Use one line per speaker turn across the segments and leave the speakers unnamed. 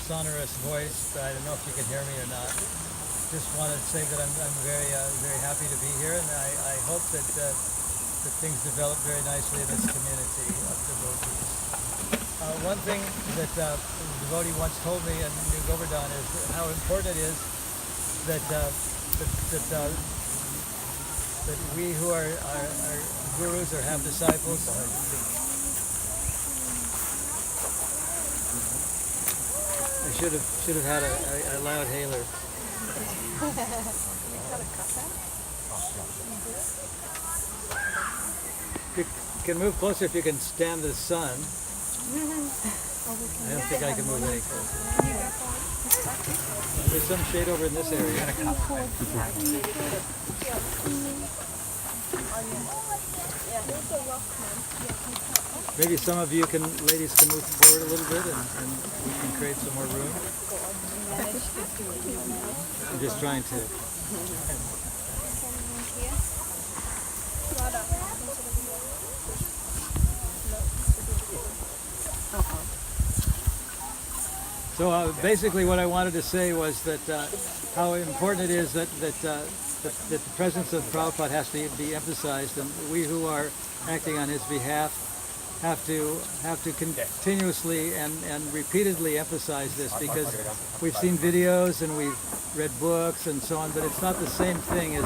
sonorous voice, but I don't know if you can hear me or not. Just wanted to say that I'm very very happy to be here, and I hope that things develop very nicely in this community of devotees. One thing that a devotee once told me in New Govardhan is how important it is that we who are gurus or have disciples I should have had a loud hailer. You can move closer if you can stand the sun. I don't think I can move any closer. There's some shade over in this area. Maybe some of you ladies can move forward a little bit and we can create some more room. I'm just trying to. So basically what I wanted to say was that how important it is that the presence of Prabhupada has to be emphasized, and we who are acting on his behalf have to continuously and repeatedly emphasize this, because we've seen videos and we've read books and so on, but it's not the same thing as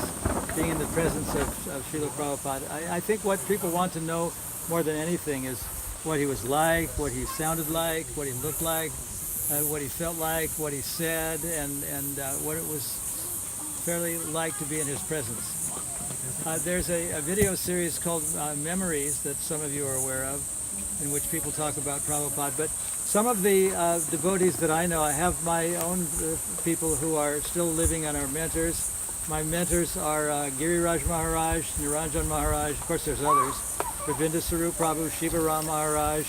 being in the presence of Srila Prabhupada. I think what people want to know more than anything is what he was like, what he sounded like, what he looked like, what he felt like, what he said, and what it was fairly like to be in his presence. There's a video series called Memories that some of you are aware of, in which people talk about Prabhupada. But some of the devotees that I know, I have my own people who are still living and are mentors. My mentors are Giriraj Maharaj, Niranjan Maharaj, of course there's others, Ravinda Sarup Prabhu, Shiva Ram Maharaj,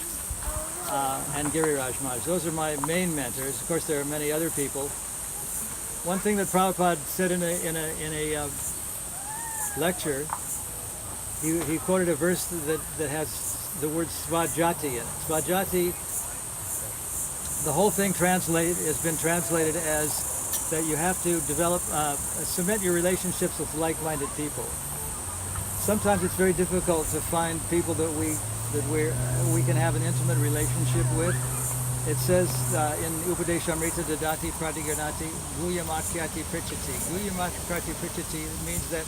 and Giriraj Maharaj. Those are my main mentors. Of course there are many other people. One thing that Prabhupada said in a lecture, he quoted a verse that has the word Svajati in it. Svajati, the whole thing has been translated as that you have to develop, cement your relationships with like-minded people. Sometimes it's very difficult to find people that we can have an intimate relationship with. It says in Upadeshamrita Dadati Pratigyanati Guhyamatyati Prichati. Guhyamatyati Prichati means that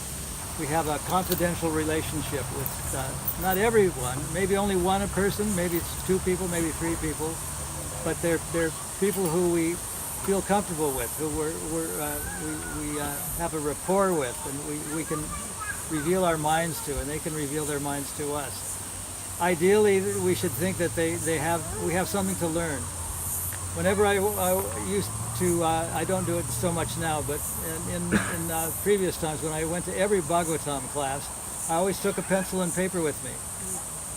we have a confidential relationship with not everyone, maybe only one person, maybe it's two people, maybe three people, but they're people who we feel comfortable with, who we have a rapport with, and we can reveal our minds to, and they can reveal their minds to us. Ideally, we should think that we have something to learn. Whenever I used to, I don't do it so much now, but in previous times when I went to every Bhagavatam class, I always took a pencil and paper with me.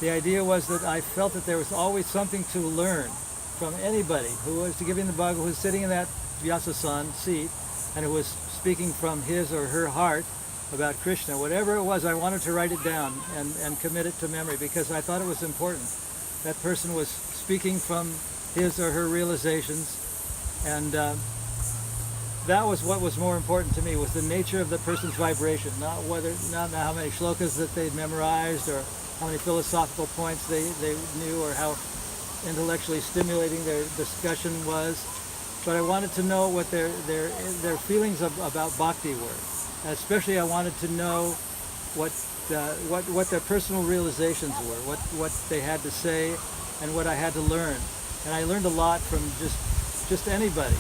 The idea was that I felt that there was always something to learn from anybody who was giving the Bhagavad, who was sitting in that Vyasasan seat, and who was speaking from his or her heart about Krishna. Whatever it was, I wanted to write it down and commit it to memory, because I thought it was important. That person was speaking from his or her realizations, and that was what was more important to me, was the nature of the person's vibration, not how many shlokas that they'd memorized, or how many philosophical points they knew, or how intellectually stimulating their discussion was. But I wanted to know what their feelings about bhakti were. Especially I wanted to know what their personal realizations were, what they had to say, and what I had to learn. And I learned a lot from just anybody.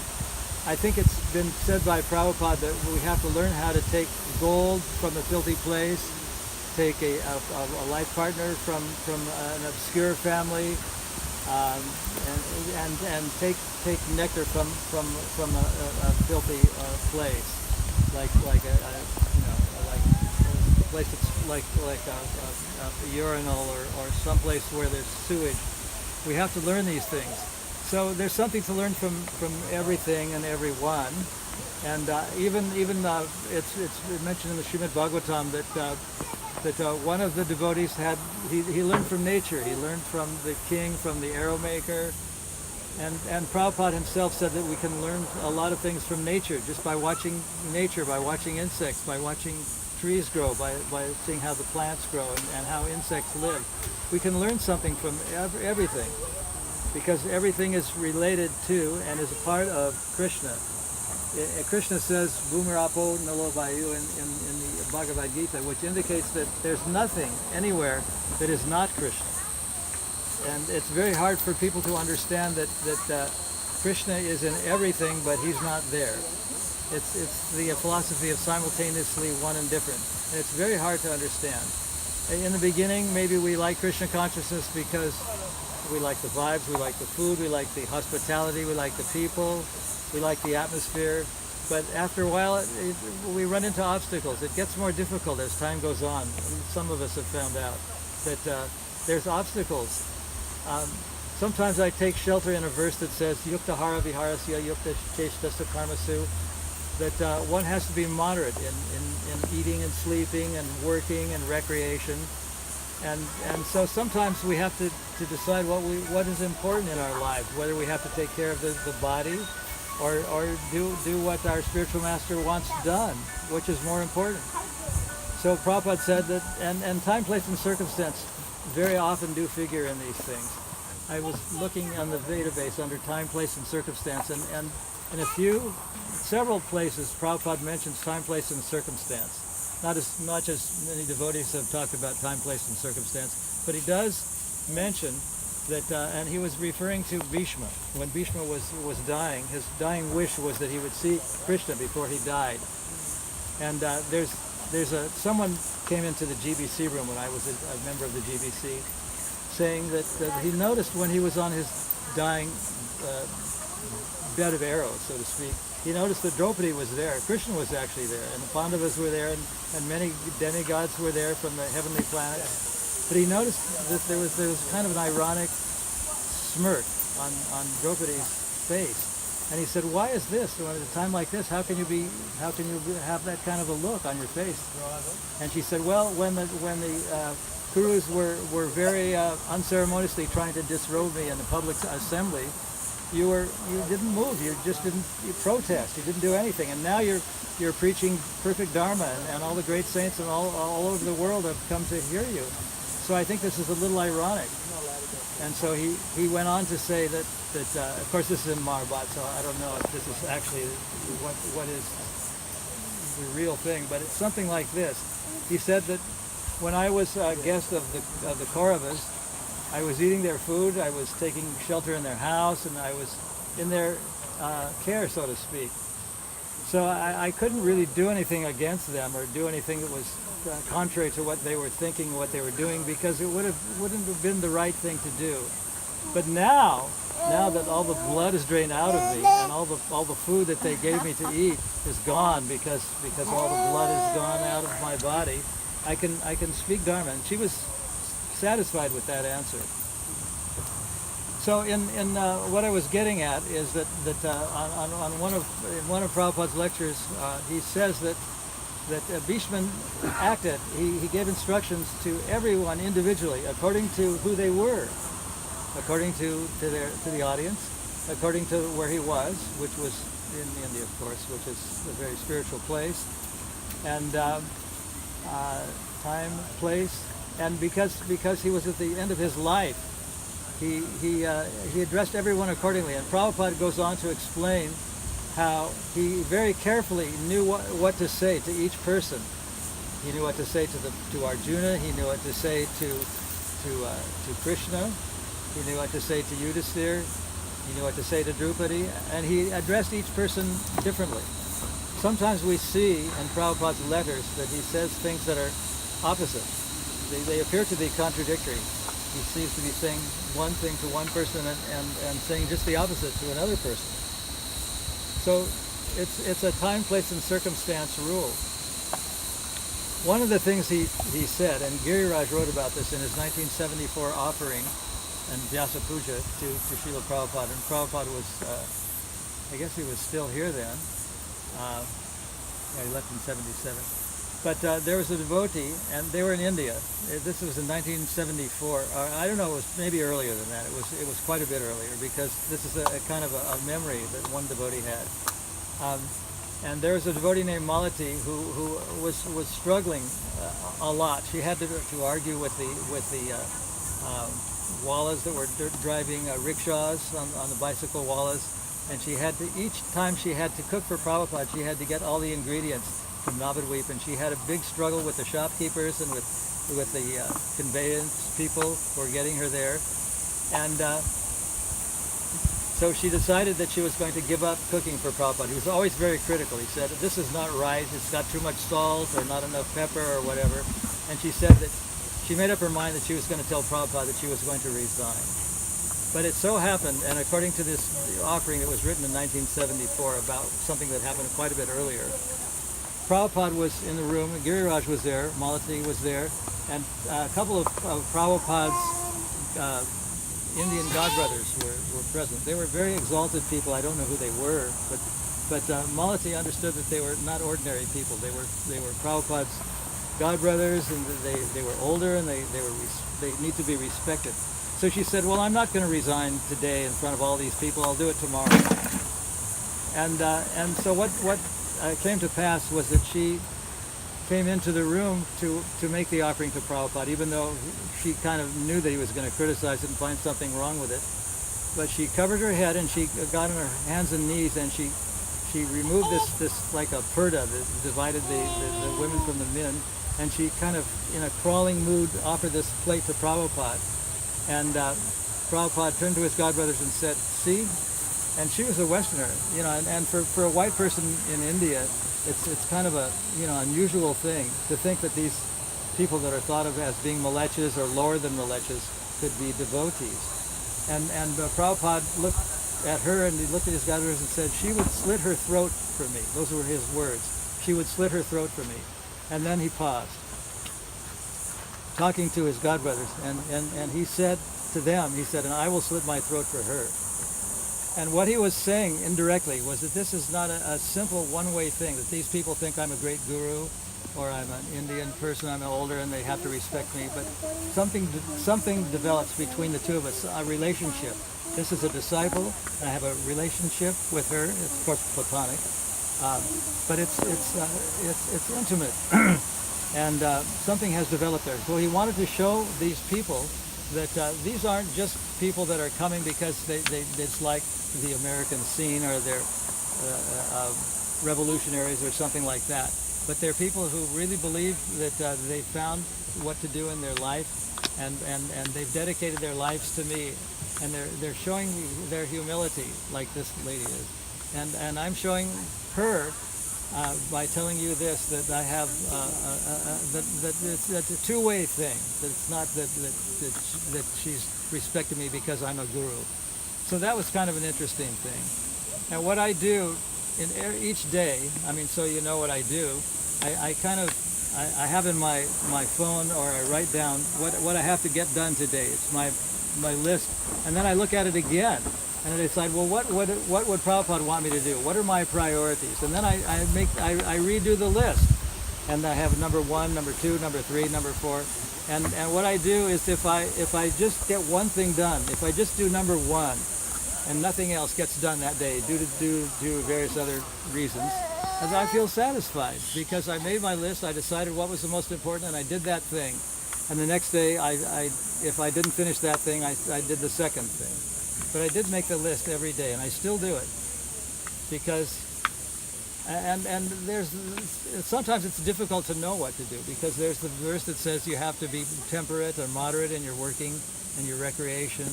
I think it's been said by Prabhupada that we have to learn how to take gold from a filthy place, take a life partner from an obscure family, and take nectar from a filthy place. Like a place that's like a urinal or someplace where there's sewage. We have to learn these things. So there's something to learn from everything and everyone. And even it's mentioned in the Srimad Bhagavatam that one of the devotees he learned from nature. He learned from the king, from the arrow maker, And Prabhupada himself said that we can learn a lot of things from nature just by watching nature, by watching insects, by watching trees grow, by seeing how the plants grow and how insects live. We can learn something from everything, because everything is related to and is a part of Krishna. Krishna says, Bhumirapo Nalo Vayu in the Bhagavad Gita, which indicates that there's nothing anywhere that is not Krishna. And it's very hard for people to understand that Krishna is in everything, but he's not there. It's the philosophy of simultaneously one and different. And it's very hard to understand. In the beginning, maybe we like Krishna consciousness because we like the vibes, we like the food, we like the hospitality, we like the people, we like the atmosphere. But after a while, we run into obstacles. It gets more difficult as time goes on. Some of us have found out that there's obstacles. Sometimes I take shelter in a verse that says, Yukta hara viharasya yukta chestasta karmasu, that one has to be moderate in eating and sleeping and working and recreation. And so sometimes we have to decide what is important in our lives, whether we have to take care of the body or do what our spiritual master wants done, which is more important. So Prabhupada said that, and time, place, and circumstance very often do figure in these things. I was looking on the database under time, place, and circumstance, and in several places, Prabhupada mentions time, place, and circumstance. Not as much as many devotees have talked about time, place, and circumstance, but he does mention that, and he was referring to Bhishma. When Bhishma was dying, his dying wish was that he would see Krishna before he died. And someone came into the GBC room when I was a member of the GBC, saying that he noticed when he was on his dying bed of arrows, so to speak, he noticed that Draupadi was there, Krishna was actually there, and the Pandavas were there, and many demigods were there from the heavenly planets. But he noticed that there was kind of an ironic smirk on Draupadi's face. And he said, "Why is this? At a time like this, how can you have that kind of a look on your face?" And she said, "Well, when the Kurus were very unceremoniously trying to disrobe me in the public assembly, you didn't move. You protest. You didn't do anything. And now you're preaching perfect dharma, and all the great saints and all over the world have come to hear you. So I think this is a little ironic." And so he went on to say that of course this is in Mahabharata, so I don't know if this is actually what is the real thing, but it's something like this. He said that when I was a guest of the Kauravas, I was eating their food, I was taking shelter in their house, and I was in their care, so to speak. So I couldn't really do anything against them or do anything that was contrary to what they were thinking, what they were doing, because it wouldn't have been the right thing to do. But now that all the blood is drained out of me and all the food that they gave me to eat is gone because all the blood is gone out of my body, I can speak Dharma. And she was satisfied with that answer. So in what I was getting at is that on one of Prabhupada's lectures, he says that Bhishma acted. He gave instructions to everyone individually according to who they were, according to the audience, according to where he was, which was in India, of course, which is a very spiritual place, and time, place, and because he was at the end of his life, he addressed everyone accordingly. And Prabhupada goes on to explain how he very carefully knew what to say to each person. He knew what to say to Arjuna. He knew what to say to Krishna. He knew what to say to Yudhisthira. He knew what to say to Draupadi, and he addressed each person differently. Sometimes we see in Prabhupada's letters that he says things that are opposite. They appear to be contradictory. He seems to be saying one thing to one person and saying just the opposite to another person. So it's a time, place, and circumstance rule. One of the things he said, and Giriraj wrote about this in his 1974 offering and Vyasa Puja to Srila Prabhupada, and Prabhupada was, I guess he was still here then. He left in 77. But there was a devotee, and they were in India. This was in 1974. I don't know, it was maybe earlier than that. It was quite a bit earlier, because this is a kind of a memory that one devotee had. And there was a devotee named Malati who was struggling a lot. She had to argue with the wallas that were driving rickshaws on the bicycle wallas, and she had to, each time she had to cook for Prabhupada, she had to get all the ingredients from Navadweep, and she had a big struggle with the shopkeepers and with the conveyance people who were getting her there. And so she decided that she was going to give up cooking for Prabhupada. He was always very critical. He said, this is not right, it's got too much salt or not enough pepper or whatever. And she said that she made up her mind that she was going to tell Prabhupada that she was going to resign. But it so happened, and according to this offering that was written in 1974 about something that happened quite a bit earlier, Prabhupada was in the room, Giriraj was there, Malati was there, and a couple of Prabhupada's Indian godbrothers were present. They were very exalted people. I don't know who they were, but Malati understood that they were not ordinary people. They were Prabhupada's godbrothers, and they were older, and they need to be respected. So she said, well, I'm not going to resign today in front of all these people. I'll do it tomorrow. And so what came to pass was that she came into the room to make the offering to Prabhupada, even though she kind of knew that he was going to criticize it and find something wrong with it. But she covered her head, and she got on her hands and knees, and she removed this like a purdah that divided the women from the men, and she kind of, in a crawling mood, offered this plate to Prabhupada. And Prabhupada turned to his godbrothers and said, see? And she was a Westerner, you know, and for a white person in India, it's kind of a, you know, unusual thing to think that these people that are thought of as being malechas or lower than malechas could be devotees. And Prabhupada looked at her, and he looked at his godbrothers and said, she would slit her throat for me. Those were his words. She would slit her throat for me. And then he paused, talking to his godbrothers, and he said to them, he said, and I will slit my throat for her. And what he was saying indirectly was that this is not a simple one-way thing, that these people think I'm a great guru, or I'm an Indian person, I'm older, and they have to respect me, but something develops between the two of us, a relationship. This is a disciple, and I have a relationship with her. It's, of course, platonic, but it's intimate, and something has developed there. So he wanted to show these people that these aren't just people that are coming because it's like the American scene, or they're revolutionaries or something like that. But they're people who really believe that they found what to do in their life, and they've dedicated their lives to me, and they're showing their humility, like this lady is. And I'm showing her by telling you this, that I have that's a two-way thing. That it's not that she's respected me because I'm a guru. So that was kind of an interesting thing. And what I do in each day, I mean, so you know what I do, I have in my phone, or I write down what I have to get done today. It's my list, and then I look at it again, and I decide, well, what would Prabhupada want me to do? What are my priorities? And then I redo the list, and I have number 1, number 2, number 3, number 4, and what I do is if I just get one thing done, if I just do number 1, and nothing else gets done that day due to various other reasons, and I feel satisfied because I made my list, I decided what was the most important, and I did that thing. And the next day, if I didn't finish that thing, I did the second thing. But I did make the list every day, and I still do it because, and sometimes it's difficult to know what to do, because there's the verse that says you have to be temperate or moderate in your working and your recreation,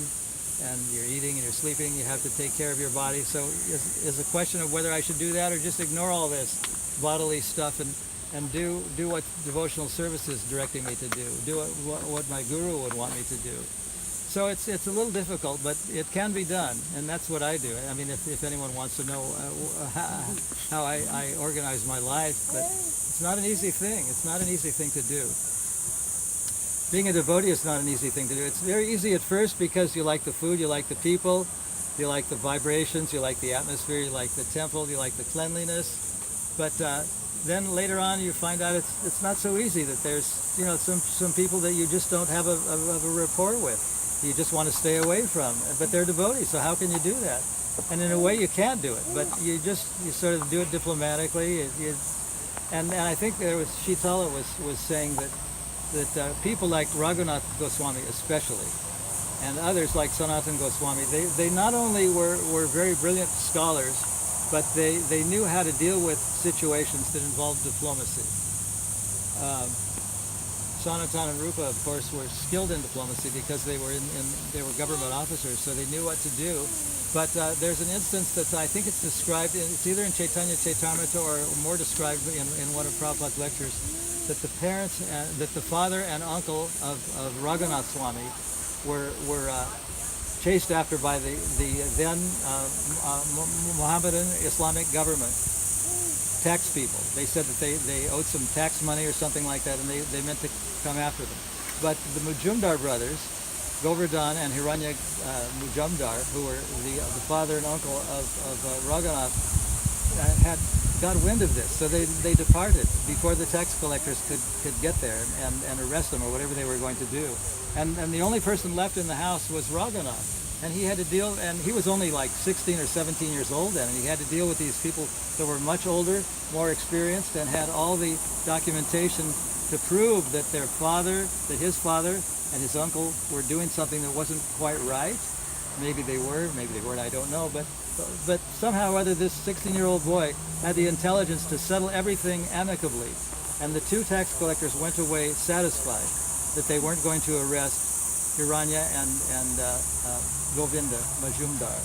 and your eating and your sleeping. You have to take care of your body. So it's a question of whether I should do that or just ignore all this bodily stuff and do what devotional service is directing me to do what my guru would want me to do. So it's a little difficult, but it can be done, and that's what I do. I mean, if anyone wants to know how I organize my life, but it's not an easy thing. It's not an easy thing to do. Being a devotee is not an easy thing to do. It's very easy at first because you like the food, you like the people, you like the vibrations, you like the atmosphere, you like the temple, you like the cleanliness. But then later on, you find out it's not so easy. That there's some people that you just don't have a rapport with. You just want to stay away from. But they're devotees, so how can you do that? And in a way, you can't do it. But you sort of do it diplomatically. And I think there was Shitala was saying that people like Raghunath Goswami especially, and others like Sanatana Goswami, they not only were very brilliant scholars, but they knew how to deal with situations that involved diplomacy. Sanatana and Rupa, of course, were skilled in diplomacy because they were government officers, so they knew what to do. But there's an instance that I think it's described, it's either in Chaitanya Chaitamrita or more described in one of Prabhupada's lectures, that the parents, that the father and uncle of Raghunath Swami were chased after by the then Mohammedan Islamic government, tax people. They said that they owed some tax money or something like that, and they meant to come after them. But the Majumdar brothers, Govardhan and Hiranya Majumdar, who were the father and uncle of Raghunath, had got wind of this, so they departed before the tax collectors could get there and arrest them or whatever they were going to do. And the only person left in the house was Raghunath. And he had to deal, and he was only like 16 or 17 years old then, and he had to deal with these people that were much older, more experienced, and had all the documentation to prove that that his father and his uncle were doing something that wasn't quite right. Maybe they were, maybe they weren't, I don't know, but somehow or other this 16-year-old boy had the intelligence to settle everything amicably, and the two tax collectors went away satisfied that they weren't going to arrest Hiranya and Govinda Majumdar.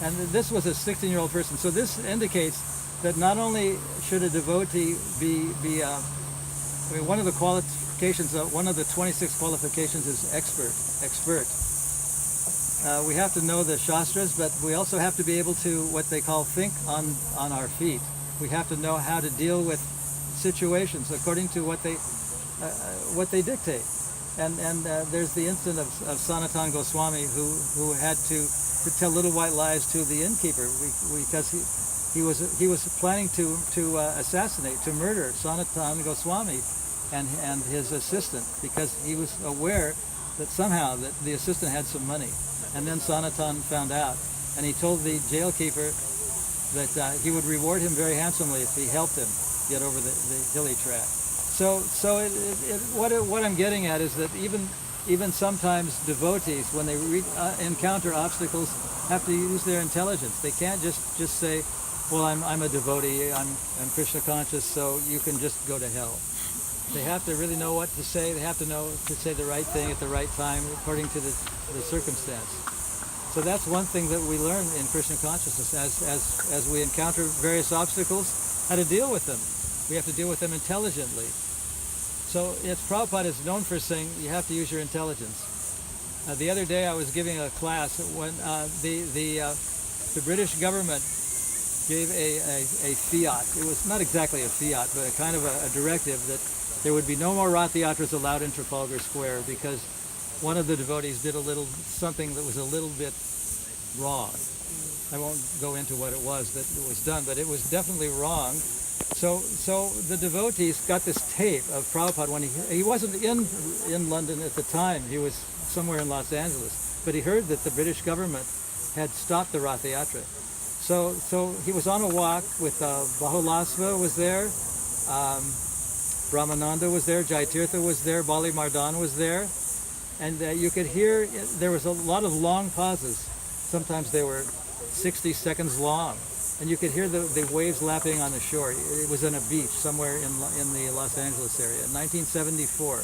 And this was a 16-year-old person. So this indicates that not only should a devotee be one of the qualifications, one of the 26 qualifications is expert. We have to know the Shastras, but we also have to be able to, what they call, think on our feet. We have to know how to deal with situations according to what they dictate. And there's the incident of Sanatana Goswami who had to tell little white lies to the innkeeper because he was planning to assassinate, to murder Sanatana Goswami and his assistant, because he was aware that somehow that the assistant had some money. And then Sanatana found out, and he told the jailkeeper that he would reward him very handsomely if he helped him get over the hilly track. So what I'm getting at is that even sometimes devotees, when they encounter obstacles, have to use their intelligence. They can't just say, well, I'm a devotee, I'm Krishna conscious, so you can just go to hell. They have to really know what to say. They have to know to say the right thing at the right time according to the circumstance. So that's one thing that we learn in Krishna consciousness as we encounter various obstacles, how to deal with them. We have to deal with them intelligently. So Prabhupada is known for saying you have to use your intelligence. The other day I was giving a class when the British government gave a fiat. It was not exactly a fiat, but a kind of a directive that there would be no more Rath Yatras allowed in Trafalgar Square because one of the devotees did something that was a little bit wrong. I won't go into what it was that was done, but it was definitely wrong. So the devotees got this tape of Prabhupada when he wasn't in London at the time. He was somewhere in Los Angeles, but he heard that the British government had stopped the Rath Yatra. So he was on a walk with Bahulasva was there, Brahmananda was there, Jaitirtha was there, Bali Mardan was there, and you could hear there was a lot of long pauses. Sometimes they were 60 seconds long, and you could hear the waves lapping on the shore. It was on a beach somewhere in the Los Angeles area in 1974,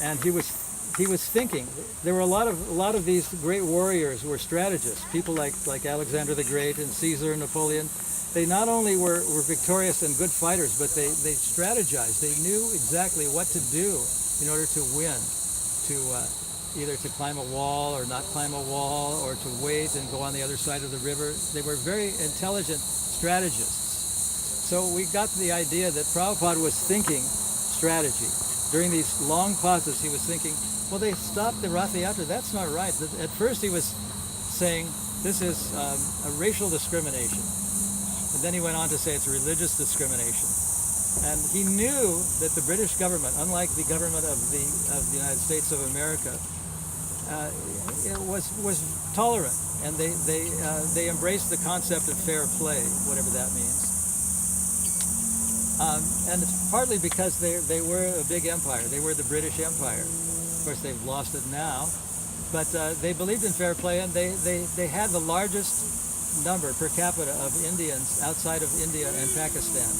and he was thinking. There were a lot of these great warriors were strategists, people like Alexander the Great and Caesar and Napoleon. They not only were victorious and good fighters, but they strategized. They knew exactly what to do in order to win, to either to climb a wall or not climb a wall, or to wait and go on the other side of the river. They were very intelligent strategists. So we got the idea that Prabhupada was thinking strategy. During these long pauses, he was thinking, well, they stopped the Rath Yatra. That's not right. At first he was saying, this is a racial discrimination. And then he went on to say it's religious discrimination. And he knew that the British government, unlike the government of the United States of America, it was tolerant, and they embraced the concept of fair play, whatever that means. And it's partly because they were a big empire. They were the British Empire. Of course, they've lost it now, but they believed in fair play, and they had the largest number per capita of Indians outside of India and Pakistan.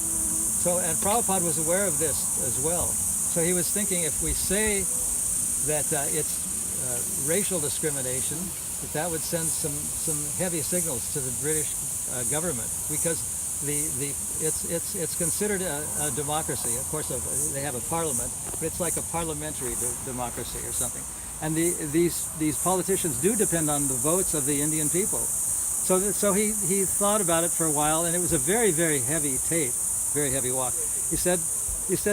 So, and Prabhupada was aware of this as well. So he was thinking, if we say that it's racial discrimination, that would send some heavy signals to the British government, because it's considered a democracy. Of course, they have a parliament, but it's like a parliamentary democracy or something. And these politicians do depend on the votes of the Indian people. So he thought about it for a while, and it was a very, very heavy tape. Very heavy walk. He said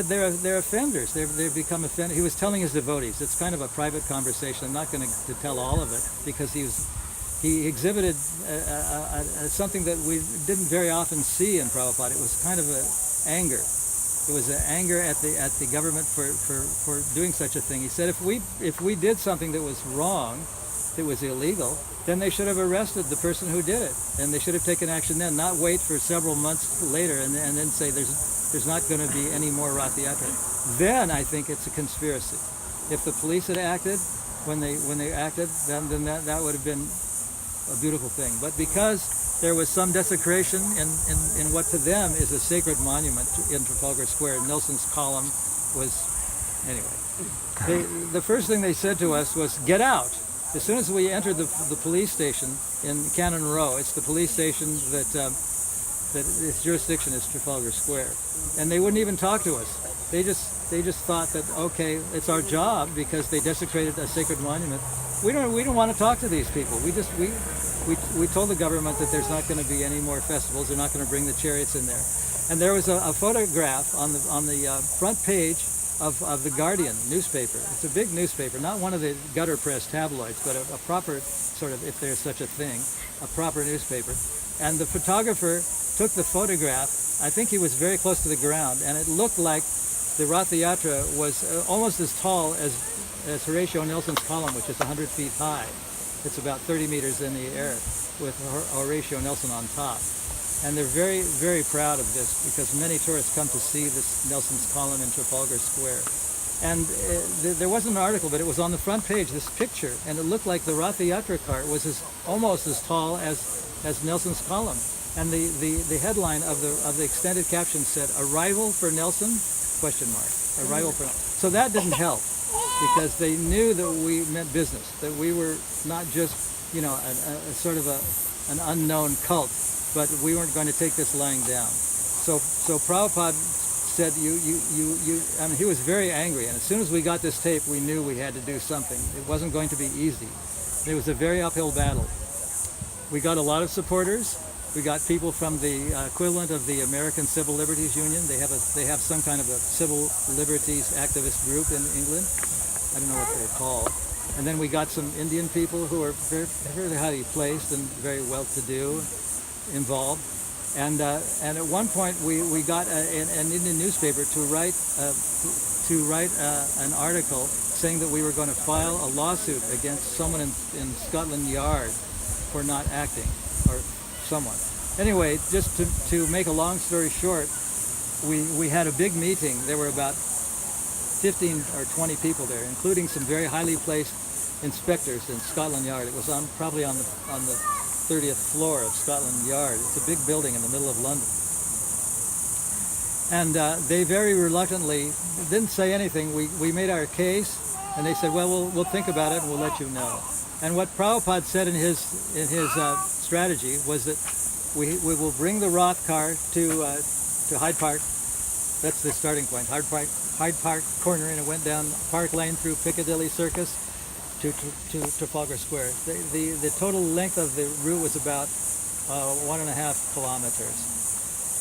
they're offenders. They've become offended. He was telling his devotees. It's kind of a private conversation. I'm not going to tell all of it, because he exhibited something that we didn't very often see in Prabhupada. It was kind of an anger. It was an anger at the government for doing such a thing. He said, if we did something that was wrong, that was illegal, then they should have arrested the person who did it, and they should have taken action then, not wait for several months later and then say there's not going to be any more Rath Yatra. Then I think it's a conspiracy. If the police had acted when they acted, then that would have been a beautiful thing. But because there was some desecration in what to them is a sacred monument in Trafalgar Square, Nelson's column was, anyway. The first thing they said to us was, get out. As soon as we entered the police station in Cannon Row, it's the police station that its jurisdiction is Trafalgar Square, and they wouldn't even talk to us. They just thought that, okay, it's our job because they desecrated a sacred monument. We don't want to talk to these people. We told the government that there's not going to be any more festivals. They're not going to bring the chariots in there. And there was a photograph on the front page of the Guardian newspaper. It's a big newspaper, not one of the gutter press tabloids, but a proper sort of, if there's such a thing, a proper nursepaper. And the photographer took the photograph. I think he was very close to the ground, and it looked like the Rath Yatra was almost as tall as Horatio Nelson's column, which is 100 feet high. It's about 30 meters in the air with Horatio Nelson on top. And they're very, very proud of this because many tourists come to see this Nelson's column in Trafalgar Square. And there wasn't an article, but it was on the front page, this picture, and it looked like the Rath Yatra cart was almost as tall as Nelson's column. And the headline of the extended caption said, "Arrival for Nelson?" ? Arrival for Nelson. So that didn't help because they knew that we meant business, that we were not just, a sort of an unknown cult, but we weren't going to take this lying down. So Prabhupada said, I mean, he was very angry, and as soon as we got this tape, we knew we had to do something. It wasn't going to be easy. It was a very uphill battle. We got a lot of supporters. We got people from the equivalent of the American Civil Liberties Union. They have some kind of a civil liberties activist group in England. I don't know what they're called. And then we got some Indian people who are very, very highly placed and very well-to-do involved. And at one point we got an Indian newspaper to write an article saying that we were going to file a lawsuit against someone in Scotland Yard for not acting, or someone. Anyway, just to make a long story short, we had a big meeting. There were about 15 or 20 people there, including some very highly placed inspectors in Scotland Yard. It was probably on the 30th floor of Scotland Yard. It's a big building in the middle of London. And they very reluctantly didn't say anything. We made our case, and they said, well, we'll think about it and we'll let you know. And what Prabhupada said in his strategy was that we will bring the Rath car to Hyde Park. That's the starting point. Hyde Park corner, and it went down Park Lane through Piccadilly Circus to Trafalgar Square. The total length of the route was about 1.5 kilometers.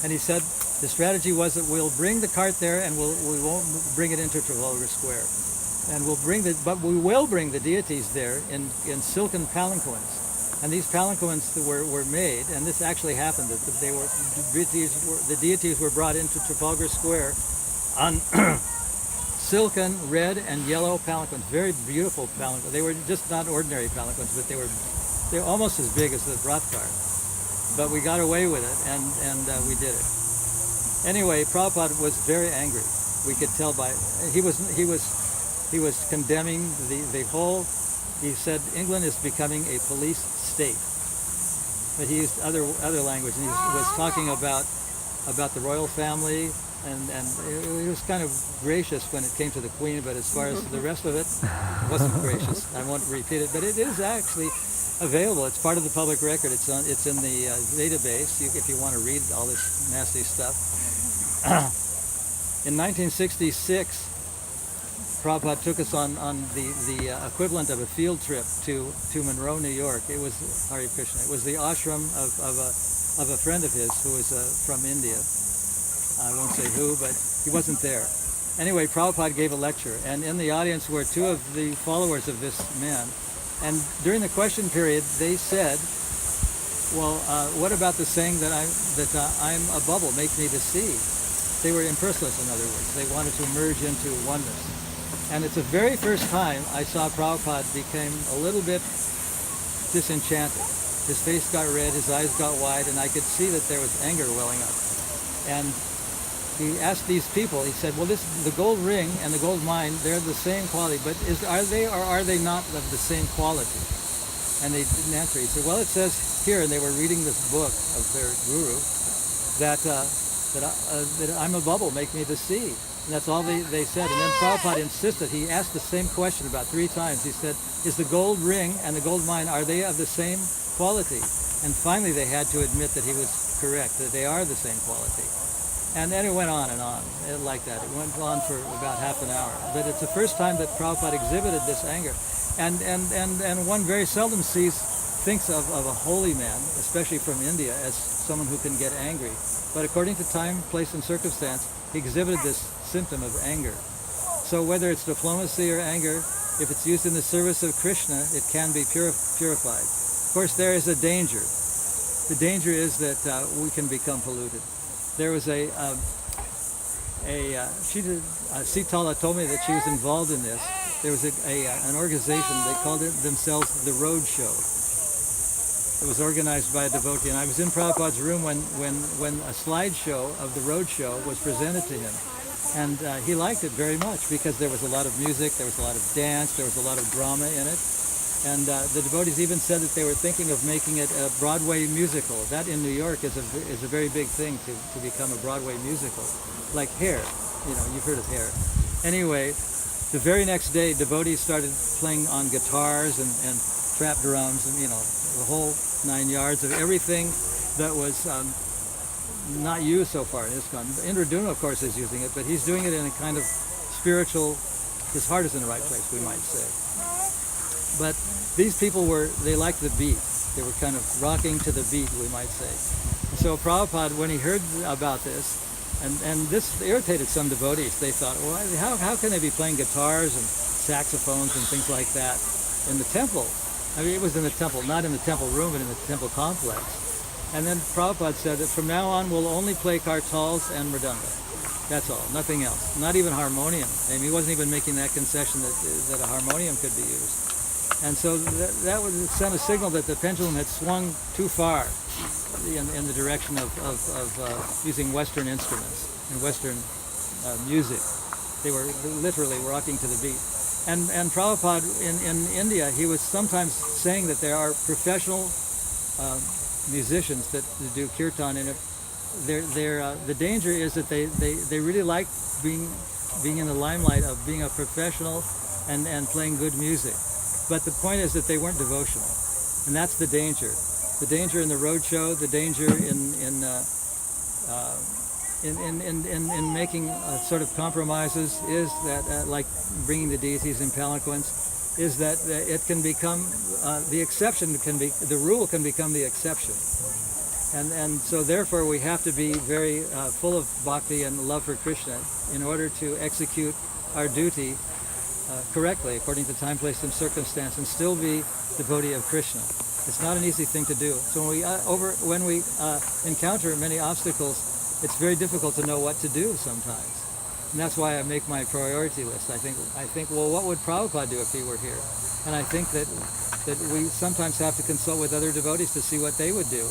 And he said the strategy was that we'll bring the cart there and we won't bring it into Trafalgar Square. And but we will bring the deities there in silken palanquins. And these palanquins were made, and this actually happened, that the deities were brought into Trafalgar Square on silken red and yellow palanquins, very beautiful palanquins. They were just not ordinary palanquins, but they were almost as big as the Roth car. But we got away with it, and we did it. Anyway, Prabhupada was very angry. We could tell by he was condemning the whole. He said England is becoming a police state. But he used other language, and he was talking about the royal family, and he was kind of gracious when it came to the Queen, but as far as the rest of it, wasn't gracious. I won't repeat it, but it is actually available. It's part of the public record. It's in the database if you want to read all this nasty stuff. In 1966, Prabhupada took us on the equivalent of a field trip to Monroe, New York. It was Hare Krishna. It was the ashram of a friend of his who was from India. I won't say who, but he wasn't there. Anyway, Prabhupada gave a lecture, and in the audience were two of the followers of this man. And during the question period, they said, "Well, what about the saying that I'm a bubble, make me the sea?" They were impersonalists, in other words. They wanted to merge into oneness. And it's the very first time I saw Prabhupada became a little bit disenchanted. His face got red, his eyes got wide, and I could see that there was anger welling up. And he asked these people, he said, well, the gold ring and the gold mine, they're the same quality, but are they or are they not of the same quality? And they didn't answer. He said, well, it says here, and they were reading this book of their guru, that I'm a bubble, make me the sea. And that's all they said. And then Prabhupada insisted, he asked the same question about 3 times. He said, is the gold ring and the gold mine, are they of the same quality? And finally they had to admit that he was correct, that they are the same quality. And then it went on and on, like that. It went on for about half an hour. But it's the first time that Prabhupada exhibited this anger. And one very seldom thinks of a holy man, especially from India, as someone who can get angry. But according to time, place, and circumstance, he exhibited this symptom of anger. So whether it's diplomacy or anger, if it's used in the service of Krishna, it can be purified. Of course, there is a danger. The danger is that we can become polluted. There was Sita told me that she was involved in this. There was an organization, they called it themselves the Road Show. It was organized by a devotee, and I was in Prabhupada's room when a slideshow of the Road Show was presented to him. And he liked it very much because there was a lot of music, there was a lot of dance, there was a lot of drama in it. And the devotees even said that they were thinking of making it a Broadway musical. That in New York is a very big thing to become a Broadway musical, like Hair. You've heard of Hair. Anyway, the very next day, devotees started playing on guitars and trap drums and the whole 9 yards of everything that was not used so far in ISKCON. Indraduna, of course, is using it, but he's doing it in a kind of spiritual. His heart is in the right place, we might say. But these people they liked the beat. They were kind of rocking to the beat, we might say. And so Prabhupada, when he heard about this, and this irritated some devotees, they thought, well, how can they be playing guitars and saxophones and things like that in the temple? I mean, it was in the temple, not in the temple room, but in the temple complex. And then Prabhupada said that from now on we'll only play kartals and mridanga. That's all, nothing else. Not even harmonium. I mean, he wasn't even making that concession that a harmonium could be used. And so that would send a signal that the pendulum had swung too far in the direction of using Western instruments and Western music. They were literally rocking to the beat. And Prabhupada in India, he was sometimes saying that there are professional musicians that do kirtan, and the danger is that they really like being in the limelight of being a professional and playing good music. But the point is that they weren't devotional, and that's the danger. The danger in the roadshow, the danger in making sort of compromises is that, like bringing the deities in palanquins, is that it can become the exception the rule can become the exception, and so therefore we have to be very full of bhakti and love for Krishna in order to execute our duty correctly according to time, place, and circumstance, and still be devotee of Krishna. It's not an easy thing to do. So when we encounter many obstacles, it's very difficult to know what to do sometimes. And that's why I make my priority list. I think, well, what would Prabhupada do if he were here? And I think that we sometimes have to consult with other devotees to see what they would do.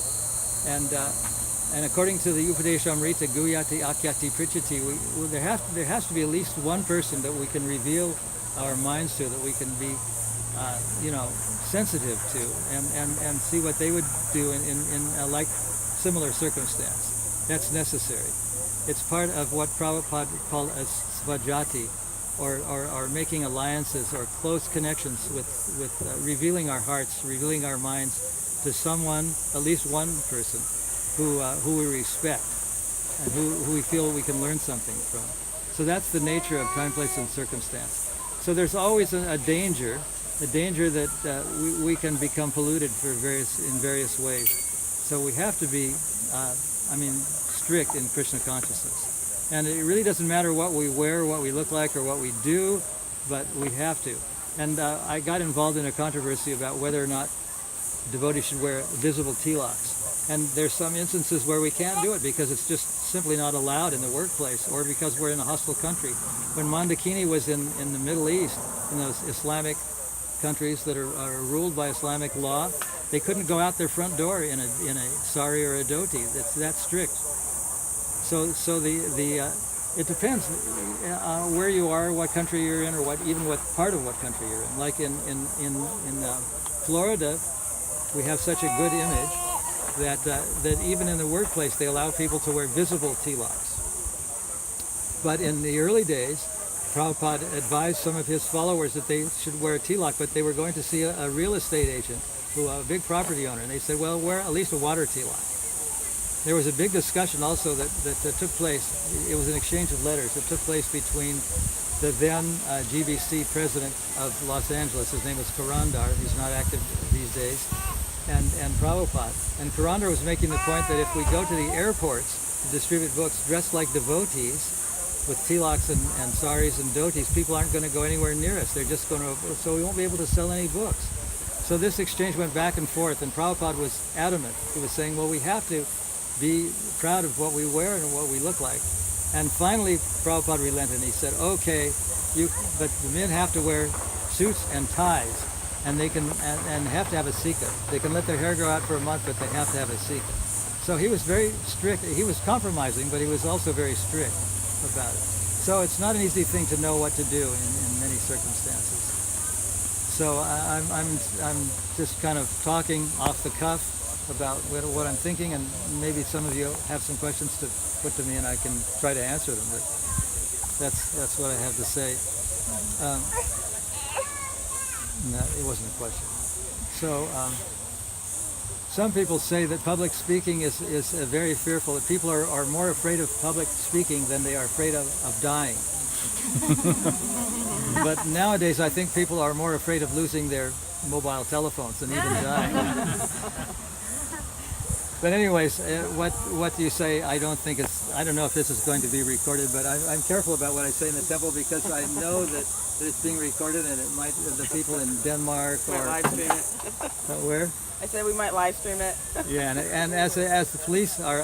And according to the Upadeshamrita, Guyati Akyati Prichati, there has to be at least one person that we can reveal our minds to, that we can be, sensitive to, and see what they would do in a like similar circumstance. That's necessary. It's part of what Prabhupada called as svajati, or making alliances or close connections with revealing our hearts, revealing our minds to someone, at least one person, who we respect and who we feel we can learn something from. So that's the nature of time, place, and circumstance. So there's always a danger that we can become polluted in various ways. So we have to be, strict in Krishna consciousness. And it really doesn't matter what we wear, what we look like, or what we do, but we have to. And I got involved in a controversy about whether or not devotees should wear visible tilaks. And there's some instances where we can't do it because it's just simply not allowed in the workplace, or because we're in a hostile country. When Mandakini was in the Middle East, in those Islamic countries that are ruled by Islamic law, they couldn't go out their front door in a sari or a dhoti. That's that strict. So it depends where you are, what country you're in, or what part of what country you're in. Like in Florida, we have such a good image that even in the workplace they allow people to wear visible tilaks. But in the early days, Prabhupada advised some of his followers that they should wear a tilak, but they were going to see a real estate agent, a big property owner, and they said, well, wear at least a water tilak. There was a big discussion also that took place. It was an exchange of letters that took place between the then GBC president of Los Angeles. His name was Karandar. He's not active these days. And Prabhupada. And Karandar was making the point that if we go to the airports to distribute books dressed like devotees with tilaks and saris and dhotis, people aren't going to go anywhere near us. They're just going to, so we won't be able to sell any books. So this exchange went back and forth, and Prabhupada was adamant. He was saying, well, we have to be proud of what we wear and what we look like. And finally, Prabhupada relented, and he said, okay, but the men have to wear suits and ties, and they can and have to have a sika. They can let their hair grow out for a month, but they have to have a sika. So he was very strict. He was compromising, but he was also very strict about it. So it's not an easy thing to know what to do in many circumstances. So I'm just kind of talking off the cuff about what I'm thinking, and maybe some of you have some questions to put to me, and I can try to answer them. But that's what I have to say. No, it wasn't a question. So some people say that public speaking is very fearful. That people are more afraid of public speaking than they are afraid of dying. But nowadays, I think people are more afraid of losing their mobile telephones than even dying. But anyways, what you say, I don't know if this is going to be recorded, but I'm careful about what I say in the temple, because I know that it's being recorded, and it might, the people in Denmark or
live stream it.
Where?
I said we might live stream it.
Yeah, and as the police are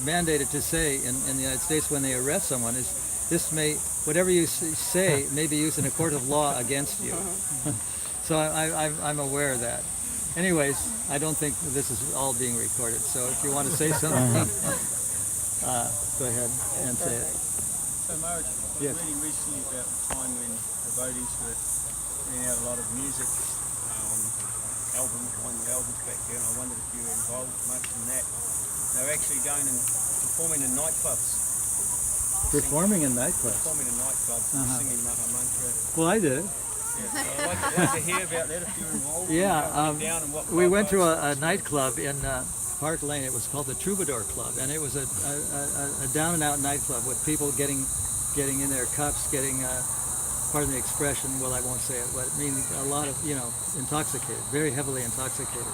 mandated to say in the United States when they arrest someone, is this whatever you say may be used in a court of law against you. So I'm aware of that. Anyways, I don't think this is all being recorded, so if you want to say something, go ahead and say it.
So Maharaj,
Yes.
reading recently about the time when devotees were bringing out a lot of music on one of the albums back there, and I wondered if you were involved much in that. They were actually going and performing in nightclubs.
Performing in nightclubs?
Performing in nightclubs, singing Maha Mantra.
Well, I did it.
Yeah, so I'd like to hear about that if you're involved.
Yeah, we went to a nightclub in Park Lane. It was called the Troubadour Club, and it was a down and out nightclub with people getting in their cups, getting, pardon the expression, well, I won't say it, but meaning a lot of, intoxicated, very heavily intoxicated.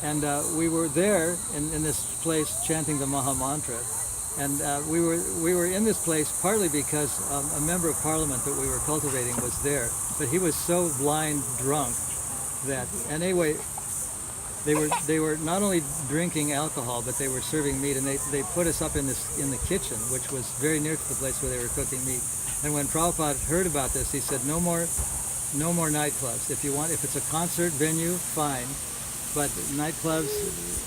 And we were there in this place chanting the Maha Mantra. And we were in this place partly because a member of parliament that we were cultivating was there, but he was so blind drunk that, and anyway, they were not only drinking alcohol, but they were serving meat, and they put us up in the kitchen, which was very near to the place where they were cooking meat. And when Prabhupada heard about this, he said, no more nightclubs. If it's a concert venue, fine, but nightclubs,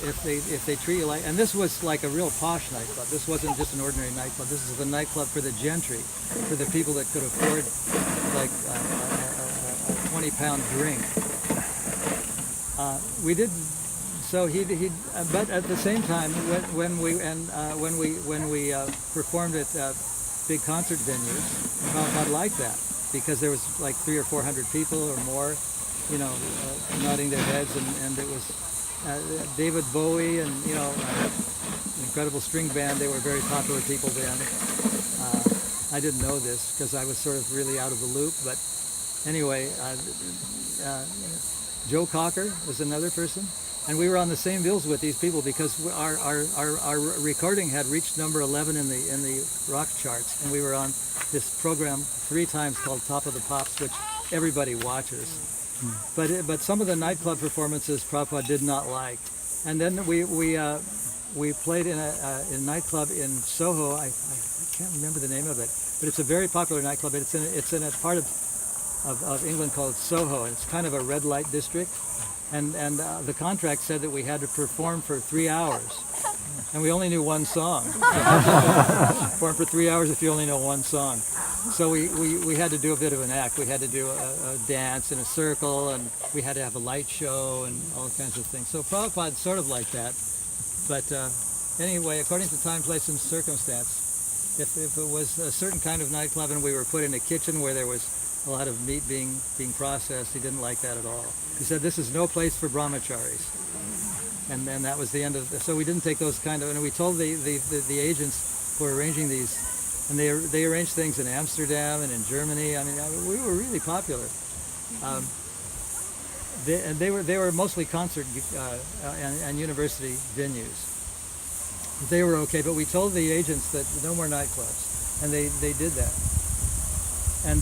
if they treat you like, and this was like a real posh nightclub. This wasn't just an ordinary nightclub. This is a nightclub for the gentry, for the people that could afford like a 20-pound drink. We did. So he. But at the same time, when we performed at big concert venues, Prabhupada liked that because there was like 300 or 400 people or more, nodding their heads, and it was David Bowie and incredible string band. They were very popular people then. I didn't know this because I was sort of really out of the loop, but anyway. Joe Cocker was another person, and we were on the same bills with these people because our recording had reached number 11 in the rock charts, and we were on this program 3 times called Top of the Pops, which everybody watches. But some of the nightclub performances Prabhupada did not like, and then we played in a nightclub in Soho. I can't remember the name of it, but it's a very popular nightclub. It's in a part of England called Soho, and it's kind of a red light district, and the contract said that we had to perform for 3 hours, and we only knew one song. Perform for 3 hours if you only know one song. So we had to do a bit of an act. We had to do a dance in a circle, and we had to have a light show and all kinds of things. So Prabhupada's sort of like that, but anyway, according to time, place, and circumstance, if it was a certain kind of nightclub and we were put in a kitchen where there was a lot of meat being processed, he didn't like that at all. He said, this is no place for brahmacharis. And then that was the end of so we didn't take those kind of, and we told the agents who were arranging these, and they arranged things in Amsterdam and in Germany. I mean, we were really popular. They were mostly concert and university venues. They were okay, but we told the agents that no more nightclubs, and they did that. And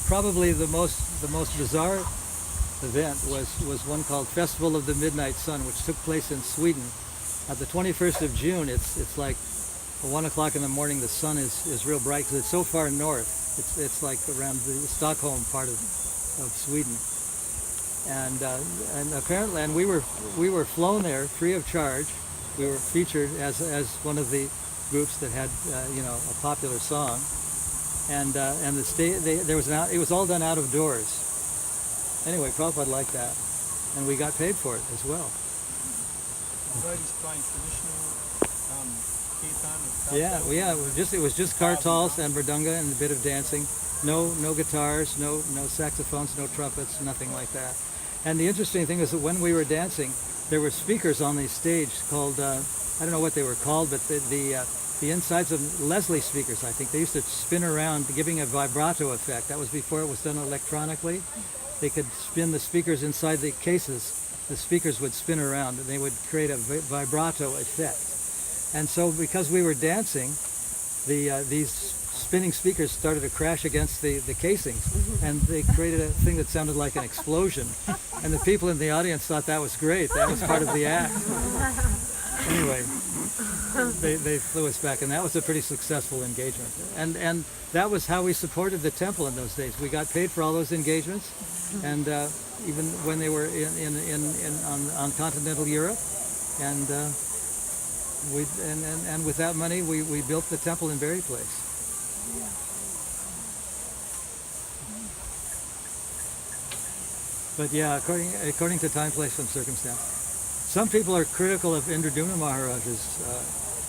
probably the most bizarre event was one called Festival of the Midnight Sun, which took place in Sweden. At the 21st of June, it's like 1 o'clock in the morning. The sun is real bright because it's so far north. It's like around the Stockholm part of Sweden. And apparently, we were flown there free of charge. We were featured as one of the groups that had a popular song. And it was all done out of doors. Anyway, Prabhupada liked that, and we got paid for it as well.
Devotees playing traditional kirtan.
Yeah. It was just kartals and mridanga and a bit of dancing. No guitars, no saxophones, no trumpets, nothing like that. And the interesting thing is that when we were dancing, there were speakers on the stage called I don't know what they were called, but the insides of Leslie speakers, I think. They used to spin around, giving a vibrato effect. That was before it was done electronically. They could spin the speakers inside the cases. The speakers would spin around, and they would create a vibrato effect. And so because we were dancing, these spinning speakers started to crash against the casings, and they created a thing that sounded like an explosion. And the people in the audience thought that was great. That was part of the act. Anyway, they flew us back, and that was a pretty successful engagement. And that was how we supported the temple in those days. We got paid for all those engagements, and even when they were on continental Europe, and with that money we built the temple in Berry Place. But yeah, according to time, place, and circumstance. Some people are critical of Indradumna Maharaj's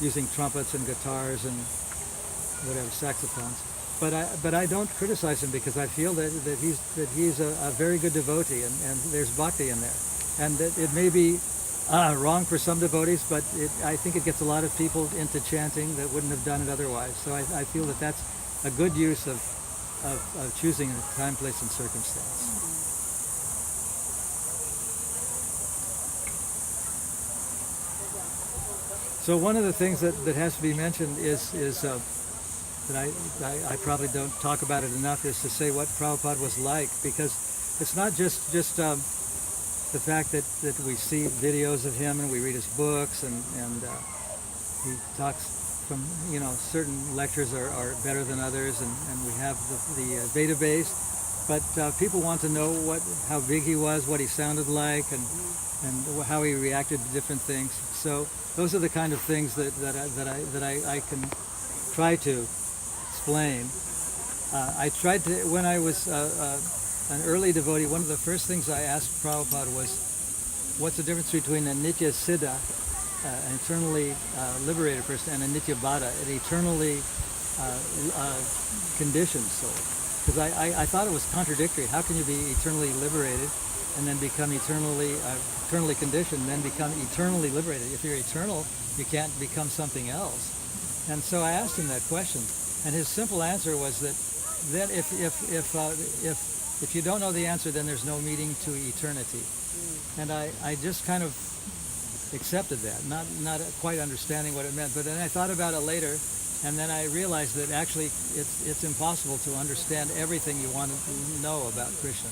using trumpets and guitars and whatever, saxophones. But I don't criticize him because I feel that he's a very good devotee, and there's bhakti in there. And that it may be wrong for some devotees, but I think it gets a lot of people into chanting that wouldn't have done it otherwise. So I feel that that's a good use of choosing a time, place, and circumstance. So one of the things that has to be mentioned is that I probably don't talk about it enough, is to say what Prabhupada was like, because it's not just the fact that we see videos of him and we read his books, and he talks from, certain lectures are better than others, and we have the database, but people want to know how big he was, what he sounded like, and how he reacted to different things. So those are the kind of things that I can try to explain. I tried to, when I was an early devotee, one of the first things I asked Prabhupada was, what's the difference between a Nitya Siddha, an eternally liberated person, and a Nitya Baddha, an eternally conditioned soul? Because I thought it was contradictory. How can you be eternally liberated and then become eternally conditioned, and then become eternally liberated? If you're eternal, you can't become something else. And so I asked him that question, and his simple answer was that if you don't know the answer, then there's no meaning to eternity. And I just kind of accepted that, not quite understanding what it meant. But then I thought about it later, and then I realized that actually it's impossible to understand everything you want to know about Krishna,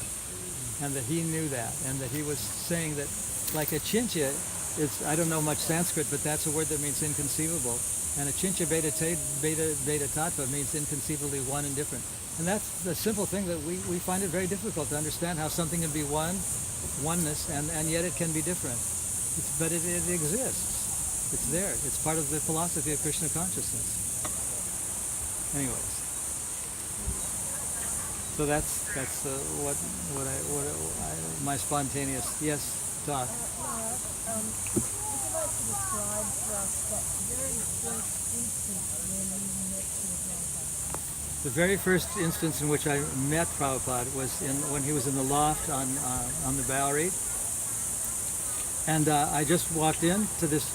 and that he knew that, and that he was saying that, like achintya is, I don't know much Sanskrit, but that's a word that means inconceivable. And achintya beta tattva means inconceivably one and different. And that's the simple thing that we find it very difficult to understand, how something can be oneness, and yet it can be different. But it exists. It's there. It's part of the philosophy of Krishna consciousness. Anyways, so that's what my spontaneous talk.
Would you like to describe for us that very first instance when you met Prabhupada?
The very first instance in which I met Prabhupada was when he was in the loft on the Bowery, and I just walked into this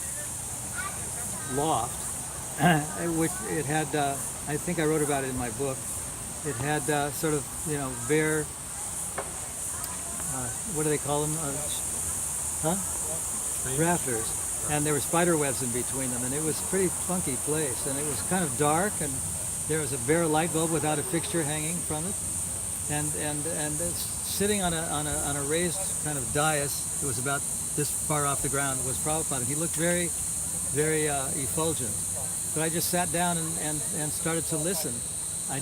loft, which it had. I think I wrote about it in my book. It had sort of bare. What do they call them? Rafters, and there were spider webs in between them, and it was a pretty funky place, and it was kind of dark, and there was a bare light bulb without a fixture hanging from it, and sitting on a raised kind of dais, it was about this far off the ground, was Prabhupada. He looked very, very effulgent, but I just sat down and started to listen. I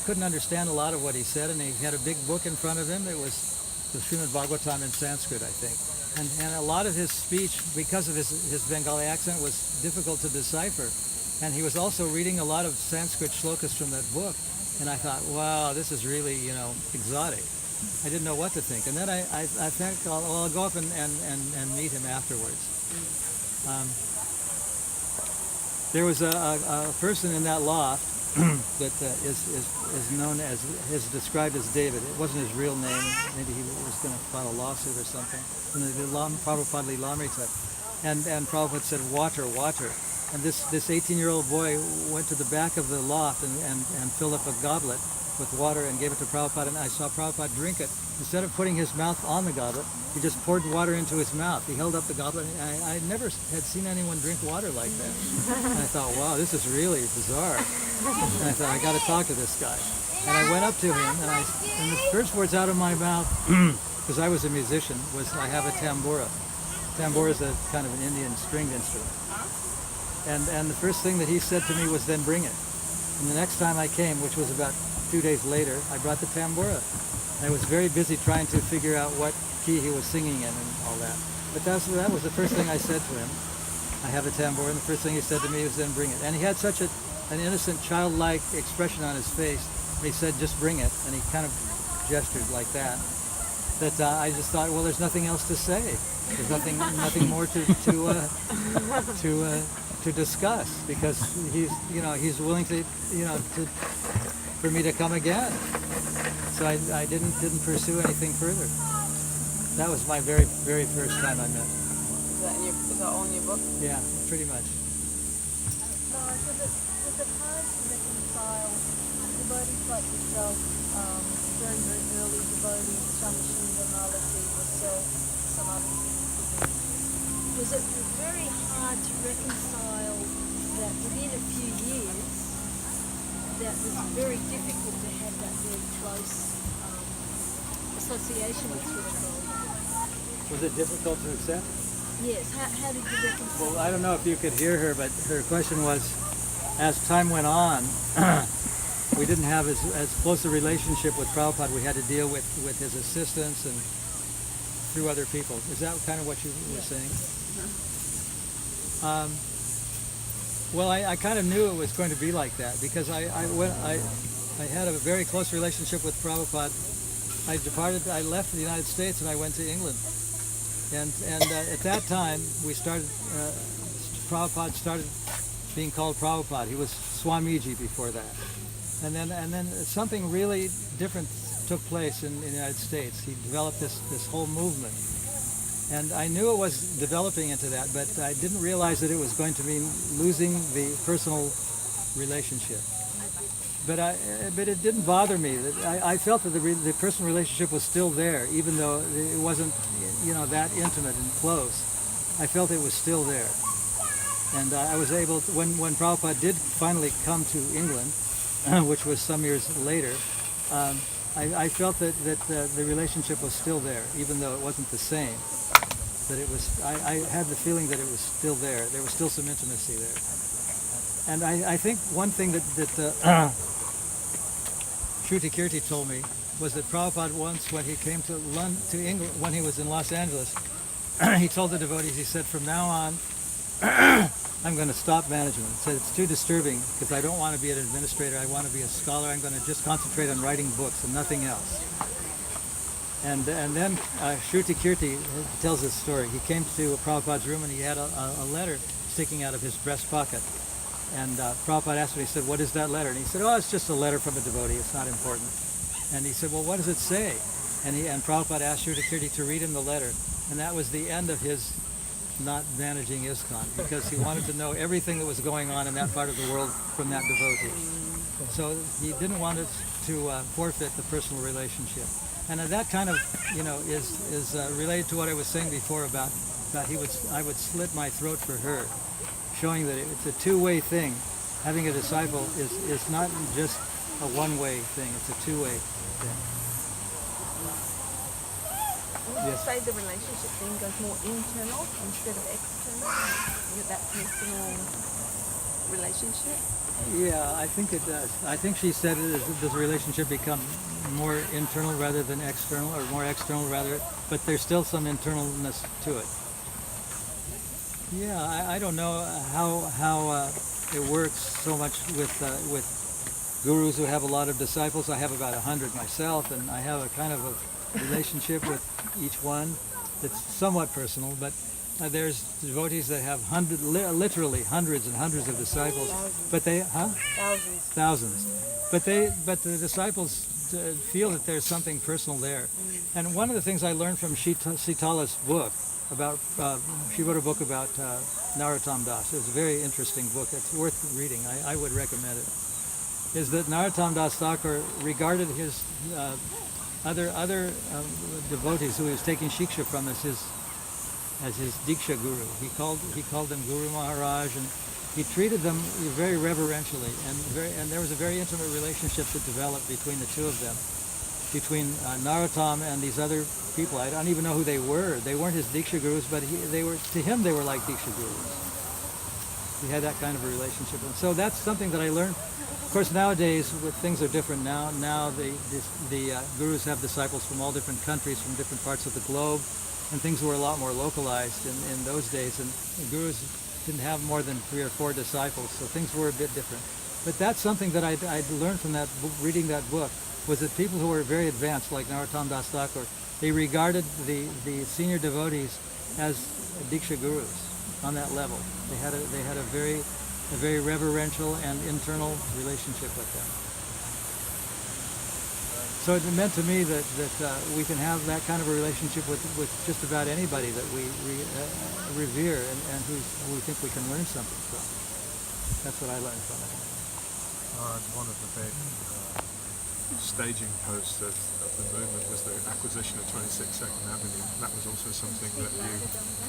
couldn't understand a lot of what he said, and he had a big book in front of him. It was the Srimad Bhagavatam in Sanskrit, I think. And a lot of his speech, because of his Bengali accent, was difficult to decipher. And he was also reading a lot of Sanskrit shlokas from that book. And I thought, wow, this is really, exotic. I didn't know what to think. And then I think I'll go up and meet him afterwards. There was a person in that loft that is known as, is described as David. It wasn't his real name. Maybe he was going to file a lawsuit or something. And the Prabhupada Lamrita. And Prabhupada said, water, water. And this 18-year-old boy went to the back of the loft and filled up a goblet with water and gave it to Prabhupada, and I saw Prabhupada drink it. Instead of putting his mouth on the goblet, he just poured water into his mouth. He held up the goblet, and I never had seen anyone drink water like that. And I thought, wow, this is really bizarre. And I thought, I got to talk to this guy. And I went up to him, and the first words out of my mouth, because I was a musician, was, I have a tambura. Tambura is a kind of an Indian stringed instrument. And the first thing that he said to me was, then bring it. And the next time I came, which was about 2 days later, I brought the tambura. And I was very busy trying to figure out what key he was singing in and all that. But that was the first thing I said to him. I have a tambura, and the first thing he said to me was, then bring it. And he had such an innocent, childlike expression on his face. And he said, just bring it. And he kind of gestured like that. That I just thought, well, there's nothing else to say. There's nothing more to discuss, because he's willing to for me to come again. So I didn't pursue anything further. That was my very, very first time I met.
Is that all in your book?
Yeah, pretty much.
No, was it hard to reconcile devotees like yourself, very, very early devotees, Shamshiva, Malati, yourself, some other things? Was it very hard to reconcile that within a few years, that was very difficult to have that very close association with spirituality?
Was it difficult to accept?
Yes. How did you reconcile?
Well, I don't know if you could hear her, but her question was, as time went on, we didn't have as close a relationship with Prabhupada. We had to deal with his assistants and through other people. Is that kind of what you were saying? Well, I kind of knew it was going to be like that because I had a very close relationship with Prabhupada. I left the United States and I went to England. And at that time, Prabhupada started being called Prabhupada. He was Swamiji before that. And then something really different took place in the United States. He developed this whole movement. And I knew it was developing into that, but I didn't realize that it was going to mean losing the personal relationship. But it didn't bother me. I felt that the personal relationship was still there, even though it wasn't, that intimate and close. I felt it was still there. And I was able to, when Prabhupada did finally come to England, which was some years later, I felt that the relationship was still there, even though it wasn't the same. That it was, I had the feeling that it was still there. There was still some intimacy there. And I think one thing that Shruti Kirti told me was that Prabhupada once, when he came to England, when he was in Los Angeles, he told the devotees, he said, from now on, I'm going to stop management. He said, it's too disturbing because I don't want to be an administrator. I want to be a scholar. I'm going to just concentrate on writing books and nothing else. And then Shruti Kirti tells this story. He came to Prabhupada's room and he had a letter sticking out of his breast pocket. And Prabhupada asked him, he said, what is that letter? And he said, oh, it's just a letter from a devotee. It's not important. And he said, well, what does it say? And Prabhupada asked Shruti Kirti to read him the letter. And that was the end of his not managing ISKCON, because he wanted to know everything that was going on in that part of the world from that devotee. So he didn't want us to forfeit the personal relationship. And that kind of, is related to what I was saying before about I would slit my throat for her, showing that it's a two-way thing. Having a disciple is not just a one-way thing, it's a two-way thing.
Would you say the relationship then goes more internal instead of external? With that personal relationship?
Yeah, I think it does. I think she said does the relationship become more internal rather than external, or more external rather, but there's still some internalness to it. Yeah, I don't know how it works so much with gurus who have a lot of disciples. I have about 100 myself, and I have a kind of a relationship with each one that's somewhat personal, but there's devotees that have literally hundreds and hundreds of disciples.
Thousands.
But they,
Thousands.
But the disciples feel that there's something personal there. And one of the things I learned from Sitala's book about, she wrote a book about Narottam Das. It was a very interesting book. It's worth reading. I would recommend it. Is that Narottam Das Thakur regarded his other devotees who he was taking shiksha from as his Diksha Guru. He called them Guru Maharaj, and he treated them very reverentially, and there was a very intimate relationship that developed between the two of them, between Narottam and these other people. I don't even know who they were. They weren't his Diksha Gurus, but to him they were like Diksha Gurus. He had that kind of a relationship, and so that's something that I learned. Of course, nowadays things are different. Now the gurus have disciples from all different countries, from different parts of the globe, and things were a lot more localized in those days. And the gurus didn't have more than 3 or 4 disciples, so things were a bit different. But that's something that I learned from that reading that book, was that people who were very advanced, like Narottam Das Thakur, they regarded the senior devotees as Diksha Gurus on that level. They had a very reverential and internal relationship with them. So it meant to me that we can have that kind of a relationship with just about anybody that we revere and who we think we can learn something from. That's what I learned from it.
One of the big staging posts of the movement was the acquisition of 26 Second Avenue. That was also something that you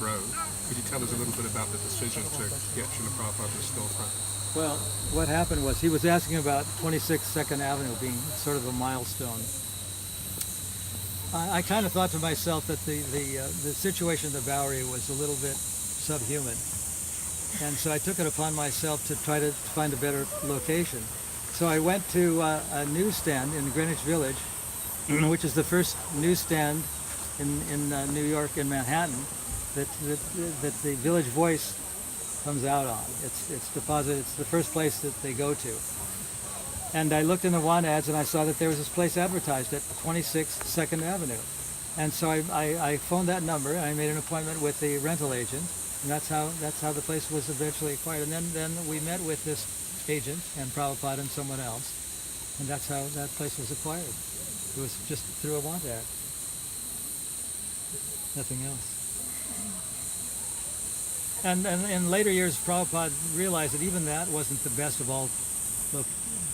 drove. Could you tell us a little bit about the decision to get Srila Prabhupada's storefront?
Well, what happened was he was asking about 26 Second Avenue being sort of a milestone. I kind of thought to myself that the situation in the Bowery was a little bit subhuman. And so I took it upon myself to try to find a better location. So I went to a newsstand in Greenwich Village, which is the first newsstand in New York, in Manhattan, that the Village Voice comes out on. It's deposited. It's the first place that they go to. And I looked in the want ads and I saw that there was this place advertised at 26 2nd Avenue. And so I phoned that number and I made an appointment with the rental agent, and that's how the place was eventually acquired. And then we met with this agent and Prabhupada and someone else, and that's how that place was acquired. It was just through a want ad. Nothing else. And in later years, Prabhupada realized that even that wasn't the best of all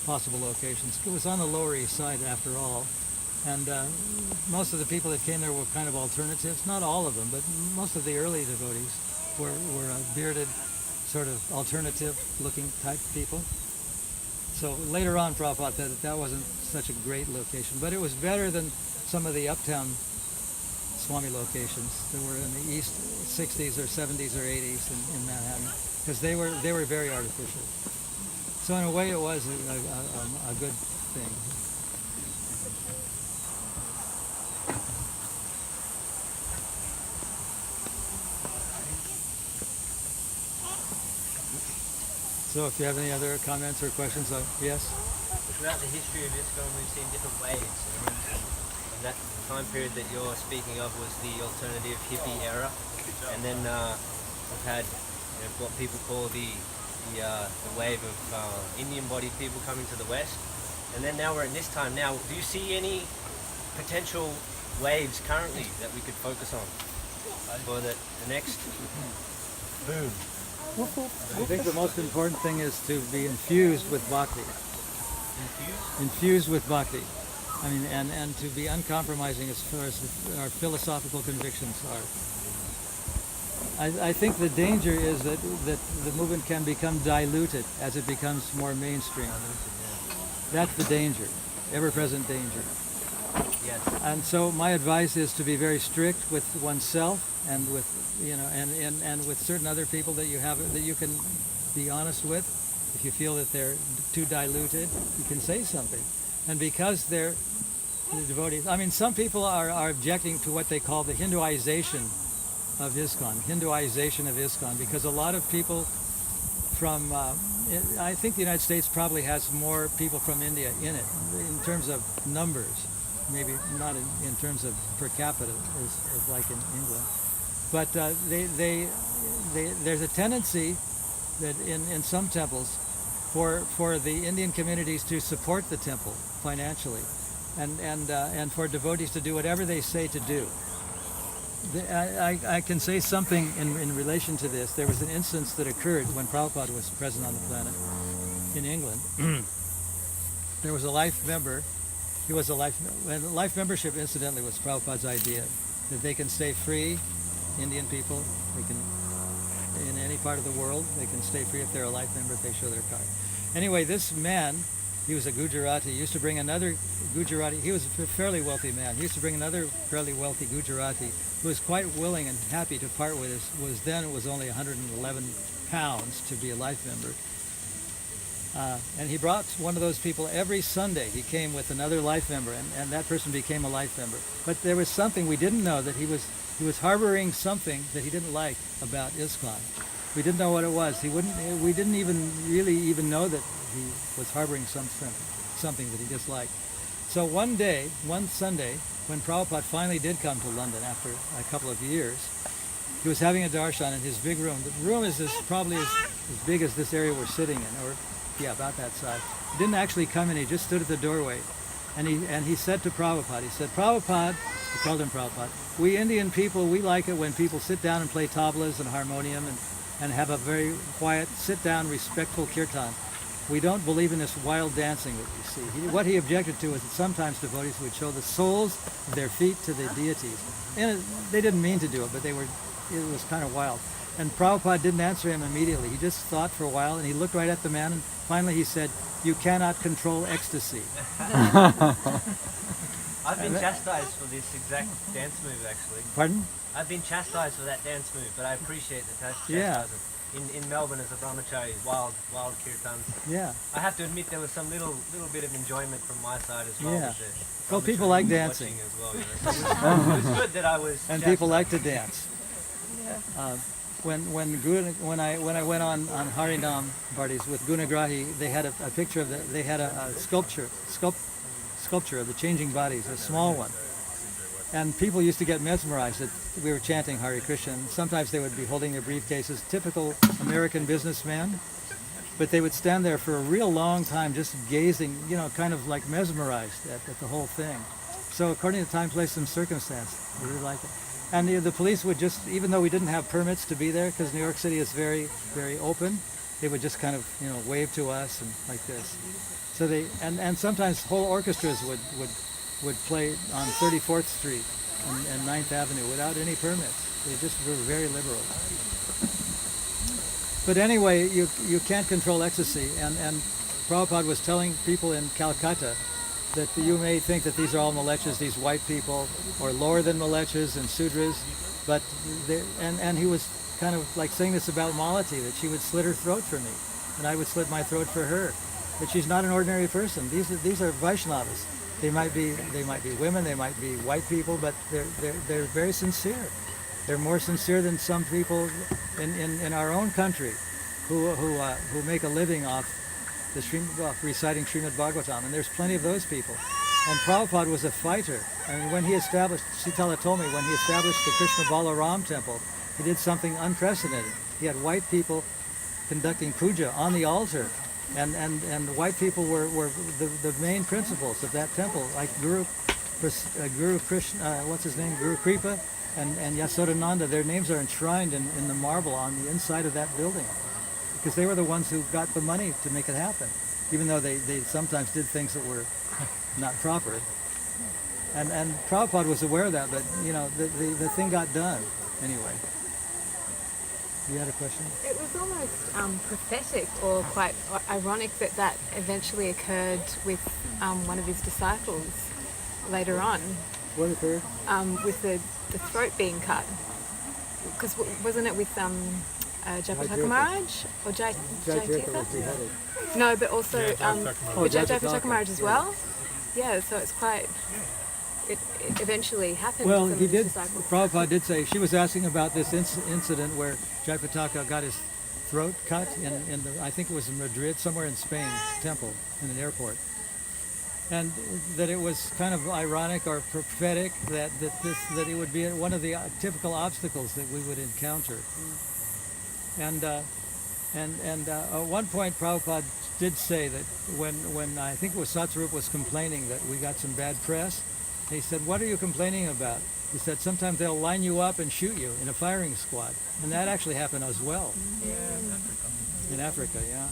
possible locations. It was on the Lower East Side, after all, and most of the people that came there were kind of alternatives. Not all of them, but most of the early devotees were bearded, sort of alternative-looking type people. So later on, Prabhupada said that wasn't such a great location, but it was better than some of the uptown Swami locations that were in the East 60s or 70s or 80s in Manhattan, because they were very artificial. So in a way, it was a good thing. So if you have any other comments or questions, yes?
Throughout the history of ISKCON, we've seen different waves. And that time period that you're speaking of was the alternative hippie era. And then we've had what people call the wave of Indian-bodied people coming to the West. And then now we're in this time now. Do you see any potential waves currently that we could focus on for the next boom?
I think the most important thing is to be infused with bhakti. Infused with bhakti. I mean, and to be uncompromising as far as our philosophical convictions are. I think the danger is that the movement can become diluted as it becomes more mainstream. That's the danger, ever-present danger.
Yes.
And so my advice is to be very strict with oneself and with and with certain other people that you can be honest with. If you feel that they're too diluted, you can say something. And because they're the devotees, I mean, some people are objecting to what they call the Hinduization of ISKCON, because a lot of people from I think the United States probably has more people from India in it in terms of numbers. Maybe not in terms of per capita as like in England, but there's a tendency that in some temples for the Indian communities to support the temple financially, and for devotees to do whatever they say to do. I can say something in relation to this. There was an instance that occurred when Prabhupada was present on the planet in England. There was a life member. He was a life membership, incidentally, was Prabhupada's idea, that they can stay free, Indian people, they can, in any part of the world, they can stay free if they're a life member, if they show their card. Anyway, this man, he was a Gujarati, used to bring another Gujarati, he was a fairly wealthy man, he used to bring another fairly wealthy Gujarati, who was quite willing and happy to part with it was only 111 pounds to be a life member. And he brought one of those people every Sunday. He came with another life member, and that person became a life member. But there was something we didn't know, that he was harboring something that he didn't like about ISKCON. We didn't know what it was. We didn't even really know that he was harboring something that he disliked. So one Sunday, when Prabhupada finally did come to London after a couple of years, he was having a darshan in his big room. The room is probably as big as this area we're sitting in, or yeah, about that size. He didn't actually come in, he just stood at the doorway. And he said to Prabhupada, he said, Prabhupada, he called him Prabhupada, we Indian people, we like it when people sit down and play tablas and harmonium and have a very quiet, sit down, respectful kirtan. We don't believe in this wild dancing that you see. What he objected to was that sometimes devotees would show the soles of their feet to the deities. And they didn't mean to do it, but it was kind of wild. And Prabhupada didn't answer him immediately. He just thought for a while, and he looked right at the man, and finally he said, you cannot control ecstasy.
I've been chastised for this exact dance move, actually.
Pardon?
I've been chastised for that dance move, but I appreciate the
Yeah.
chastisement. In Melbourne as a brahmachari, wild kirtans.
Yeah.
I have to admit there was some little bit of enjoyment from my side as well.
Yeah.
With the
Well, people
brahmachari
like dancing.
watching as well, you know. So it was good that I was.
And people
chastised.
like to dance. When I went on Harinam parties with Gunagrahi, they had a picture of they had a sculpture of the changing bodies, a small one. And people used to get mesmerized that we were chanting Hare Krishna. And sometimes they would be holding their briefcases, typical American businessmen, but they would stand there for a real long time just gazing, you know, kind of like mesmerized at the whole thing. So according to time, place, and circumstance, we really liked it. And the police would just, even though we didn't have permits to be there, because New York City is very, very open, they would just kind of, you know, wave to us and like this. So they, and sometimes whole orchestras would play on 34th Street and 9th Avenue without any permits. They just were very liberal. But anyway, you can't control ecstasy. And Prabhupada was telling people in Calcutta that you may think that these are all Malechas, these white people, or lower than Malechas and Sudras, but and he was kind of like saying this about Malati, that she would slit her throat for me, and I would slit my throat for her. But she's not an ordinary person. These are Vaishnavas. They might be women, they might be white people, but they're very sincere. They're more sincere than some people in our own country who make a living off the reciting Srimad Bhagavatam, and there's plenty of those people. And Prabhupada was a fighter. I mean, when he established, Sitala told me, when he established the Krishna Balaram temple, he did something unprecedented. He had white people conducting puja on the altar, and white people were the main principals of that temple, like Guru Krishna, what's his name, Guru Kripa, and Yasodananda. Their names are enshrined in the marble on the inside of that building, because they were the ones who got the money to make it happen, even though they sometimes did things that were not proper. And Prabhupada was aware of that, but you know, the thing got done anyway. You had a question?
It was almost prophetic or quite ironic that eventually occurred with one of his disciples later on.
What occurred?
With the throat being cut. Because wasn't it with Jayapataka Maharaj or Jayatitha?
was beheaded.
No, but also with Jayapataka Maharaj as
yeah.
well. Yeah, so it's quite. It eventually happened.
Well,
to some
he
of his
did.
disciples.
Prabhupada did say, she was asking about this incident where Jayapataka got his throat cut in the, I think it was in Madrid, somewhere in Spain, temple, in an airport. And that it was kind of ironic or prophetic that it would be one of the typical obstacles that we would encounter. And at one point Prabhupada did say that when I think it was Satsarup was complaining that we got some bad press, he said, "What are you complaining about?" He said, "Sometimes they'll line you up and shoot you in a firing squad." And that actually happened as well. In Africa, yeah.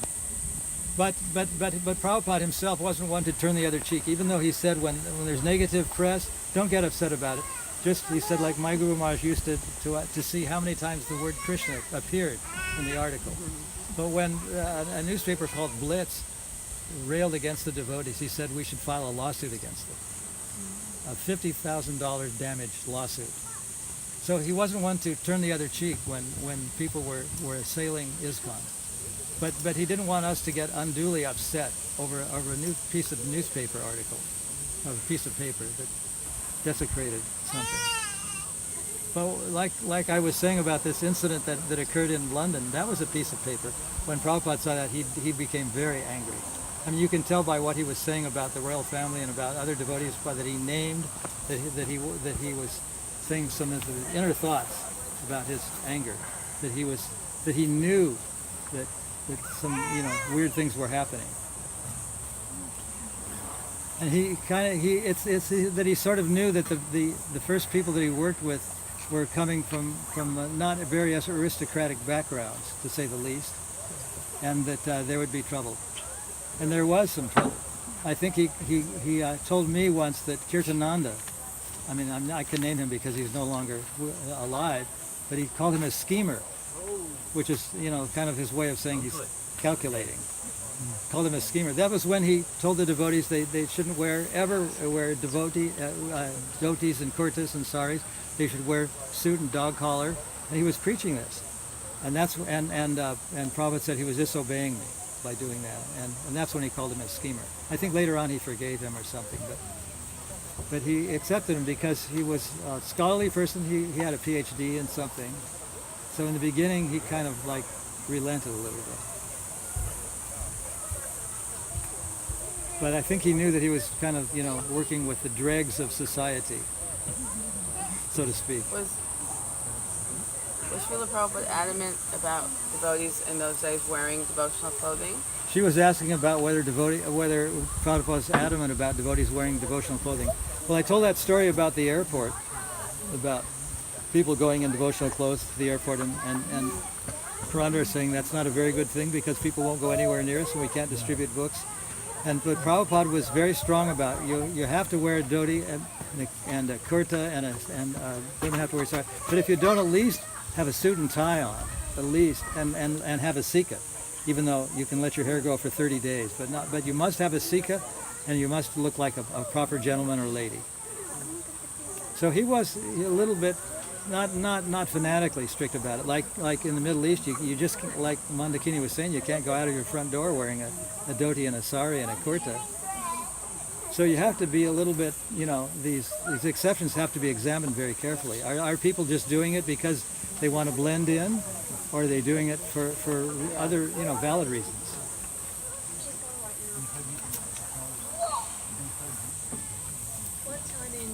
But Prabhupada himself wasn't one to turn the other cheek, even though he said when there's negative press, don't get upset about it. Just, he said, like my Guru Maharaj used to see how many times the word Krishna appeared in the article. But when a newspaper called Blitz railed against the devotees, he said we should file a lawsuit against them. A $50,000 damaged lawsuit. So he wasn't one to turn the other cheek when people were assailing ISKCON. But he didn't want us to get unduly upset over a new piece of newspaper article, a piece of paper that desecrated something. But like I was saying about this incident that occurred in London, that was a piece of paper. When Prabhupada saw that, he became very angry. I mean, you can tell by what he was saying about the royal family and about other devotees, that he named, that he was saying some of the inner thoughts about his anger, that he knew that some weird things were happening. And it's that he sort of knew that the first people that he worked with were coming from not very aristocratic backgrounds, to say the least, and that there would be trouble. And there was some trouble. I think he told me once that Kirtananda, I mean, I can name him because he's no longer alive, but he called him a schemer, which is, kind of his way of saying he's calculating. called him a schemer. That was when he told the devotees they shouldn't ever wear dhotis and kurtas and saris. They should wear suit and dog collar. And he was preaching this. And Prabhupada said he was disobeying me by doing that. And that's when he called him a schemer. I think later on he forgave him or something. But he accepted him because he was a scholarly person. He had a PhD in something. So in the beginning, he kind of like relented a little bit. But I think he knew that he was kind of, working with the dregs of society, so to speak.
Was Srila Prabhupada adamant about devotees in those days wearing devotional clothing?
She was asking about whether Prabhupada was adamant about devotees wearing devotional clothing. Well, I told that story about the airport, about people going in devotional clothes to the airport, and Purandara saying that's not a very good thing because people won't go anywhere near us and we can't distribute books. But Prabhupada was very strong about you have to wear a dhoti and a kurta and women have to wear sari. But if you don't at least have a suit and tie on, at least, and have a sika, even though you can let your hair grow for 30 days, but you must have a sika and you must look like a proper gentleman or lady. So he was a little bit not fanatically strict about it. Like in the Middle East, you just, like Mandakini was saying, you can't go out of your front door wearing a dhoti and a sari and a kurta. So you have to be a little bit, these exceptions have to be examined very carefully. Are people just doing it because they want to blend in, or are they doing it for other, valid reasons?
One time in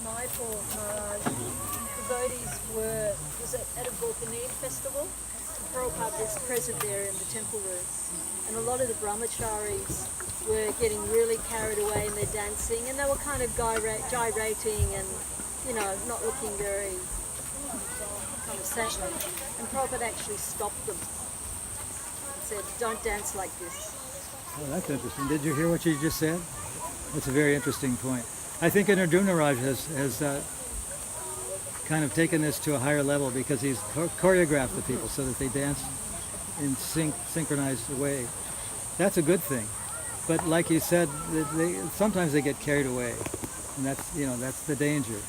Mayapur, Maharaj, devotees was at a Vulcanese festival. Prabhupada was present there in the temple room. And a lot of the brahmacharis were getting really carried away in their dancing, and they were kind of gyrating and, not looking very kind of saintly. And Prabhupada actually stopped them and said, "Don't dance like this."
Oh, that's interesting. Did you hear what you just said? That's a very interesting point. I think Indradyumna Raj has kind of taken this to a higher level because he's choreographed the people so that they dance in synchronized way. That's a good thing. But like you said, sometimes they get carried away, and that's the danger.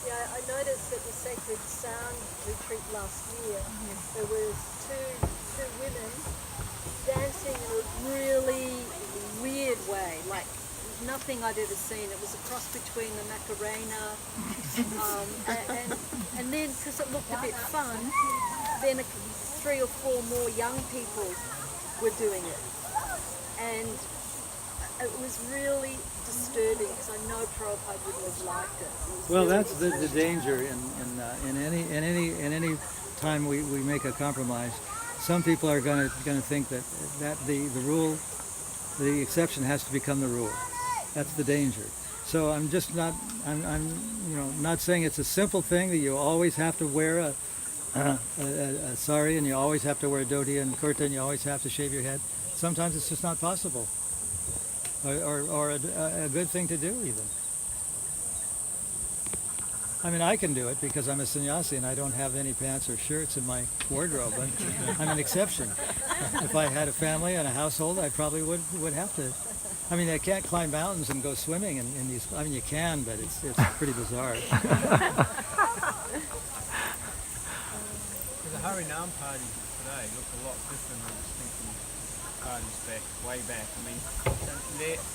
Yeah, I noticed at the Sacred Sound retreat last year, there was two women dancing in a really weird way, like nothing I'd ever seen. It was a cross between the Macarena and then, because it looked a bit fun, then 3 or 4 more young people were doing it. And it was really disturbing because I know Prabhupada wouldn't have liked it.
Well, that's the danger in any time we make a compromise. Some people are going to think that the rule, the exception has to become the rule. That's the danger. So I'm just not not saying it's a simple thing that you always have to wear a sari and you always have to wear a dhoti and kurta and you always have to shave your head. Sometimes it's just not possible, or a good thing to do even. I mean, I can do it because I'm a sannyasi and I don't have any pants or shirts in my wardrobe. I'm an exception. If I had a family and a household, I probably would have to. I mean, I can't climb mountains and go swimming in these. I mean, you can, but it's pretty bizarre.
The Harinam parties today look a lot different than the thinking parties way back. I mean,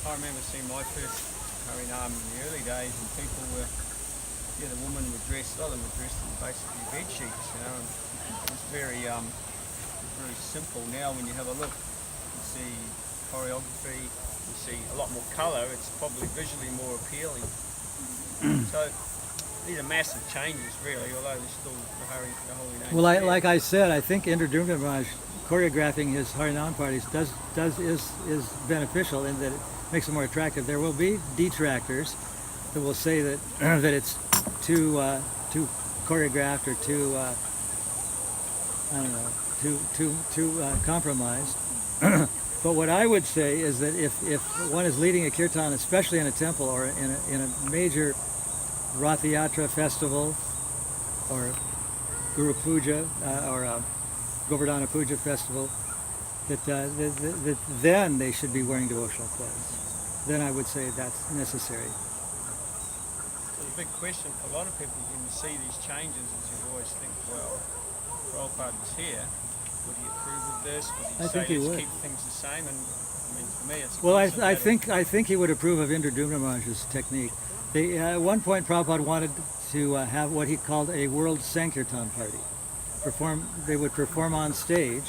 I remember seeing my first Harinam in the early days, and people were, the women were dressed, a lot of them were dressed in basically bed sheets, and it was very simple. Now, when you have a look, you see choreography, you see a lot more colour. It's probably visually more appealing. So these are massive changes, really, although there's still the holy name.
Well, like I said, I think Indradyumna Raj choreographing his Harinam parties is beneficial in that it makes them more attractive. There will be detractors that will say that that it's too choreographed or too compromised. But what I would say is that if one is leading a kirtan, especially in a temple or in a major Rath Yatra festival or Guru Puja or Govardhana Puja festival, that then they should be wearing devotional clothes. Then I would say that's necessary.
So the big question for a lot of people when you see these changes is you always think, well, Prabhupada was here. Would he approve of this? Would he
I
say
think he
let's
would.
keep things the same? And I mean, for me, it's a
Well,
constant
I
battle.
think he would approve of Indra Maharaj's technique. At one point, Prabhupada wanted to have what he called a world Sankirtan party. They would perform on stage,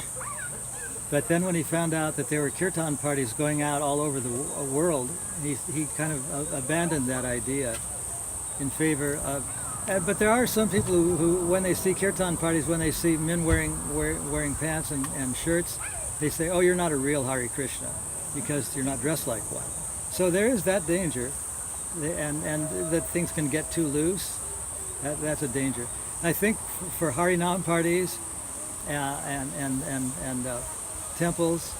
but then when he found out that there were kirtan parties going out all over the world, he kind of abandoned that idea in favor of. But there are some people who, when they see kirtan parties, when they see men wearing pants and shirts, they say, "Oh, you're not a real Hare Krishna because you're not dressed like one." So there is that danger, and that things can get too loose. That's a danger. I think for Harinam parties and temples,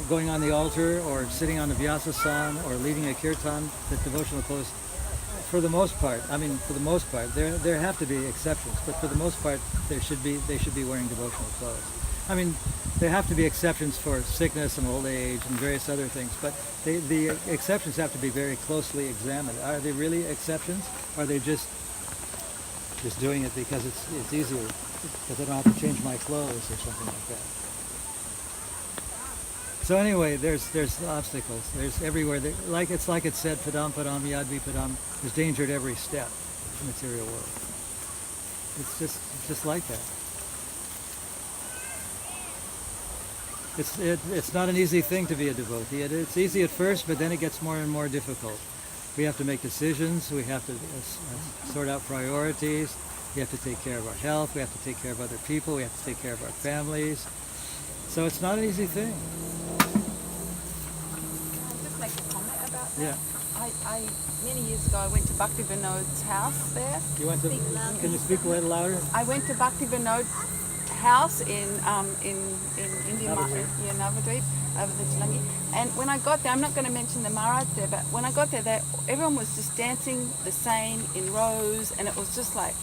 going on the altar or sitting on the Vyasasan or leading a kirtan, the devotional clothes, for the most part, there have to be exceptions, but for the most part, they should be wearing devotional clothes. I mean, there have to be exceptions for sickness and old age and various other things, but the exceptions have to be very closely examined. Are they really exceptions? Or are they just doing it because it's easier, because I don't have to change my clothes or something like that? So anyway, there's obstacles. There's everywhere. It's like it said, padam padam yadvi padam. There's danger at every step in the material world. It's just like that. It's not an easy thing to be a devotee. It's easy at first, but then it gets more and more difficult. We have to make decisions. We have to sort out priorities. We have to take care of our health. We have to take care of other people. We have to take care of our families. So it's not an easy thing.
Can I just make a comment about that?
Yeah.
I many years ago I went to Bhakti Vinod's house there.
You want to? Can you speak a little louder?
I went to Bhakti Vinod's house in India, Navadvip, over the Jalangi. And when I got there, I'm not going to mention the Maharaj there, but when I got there, everyone was just dancing the same in rows, and it was just like,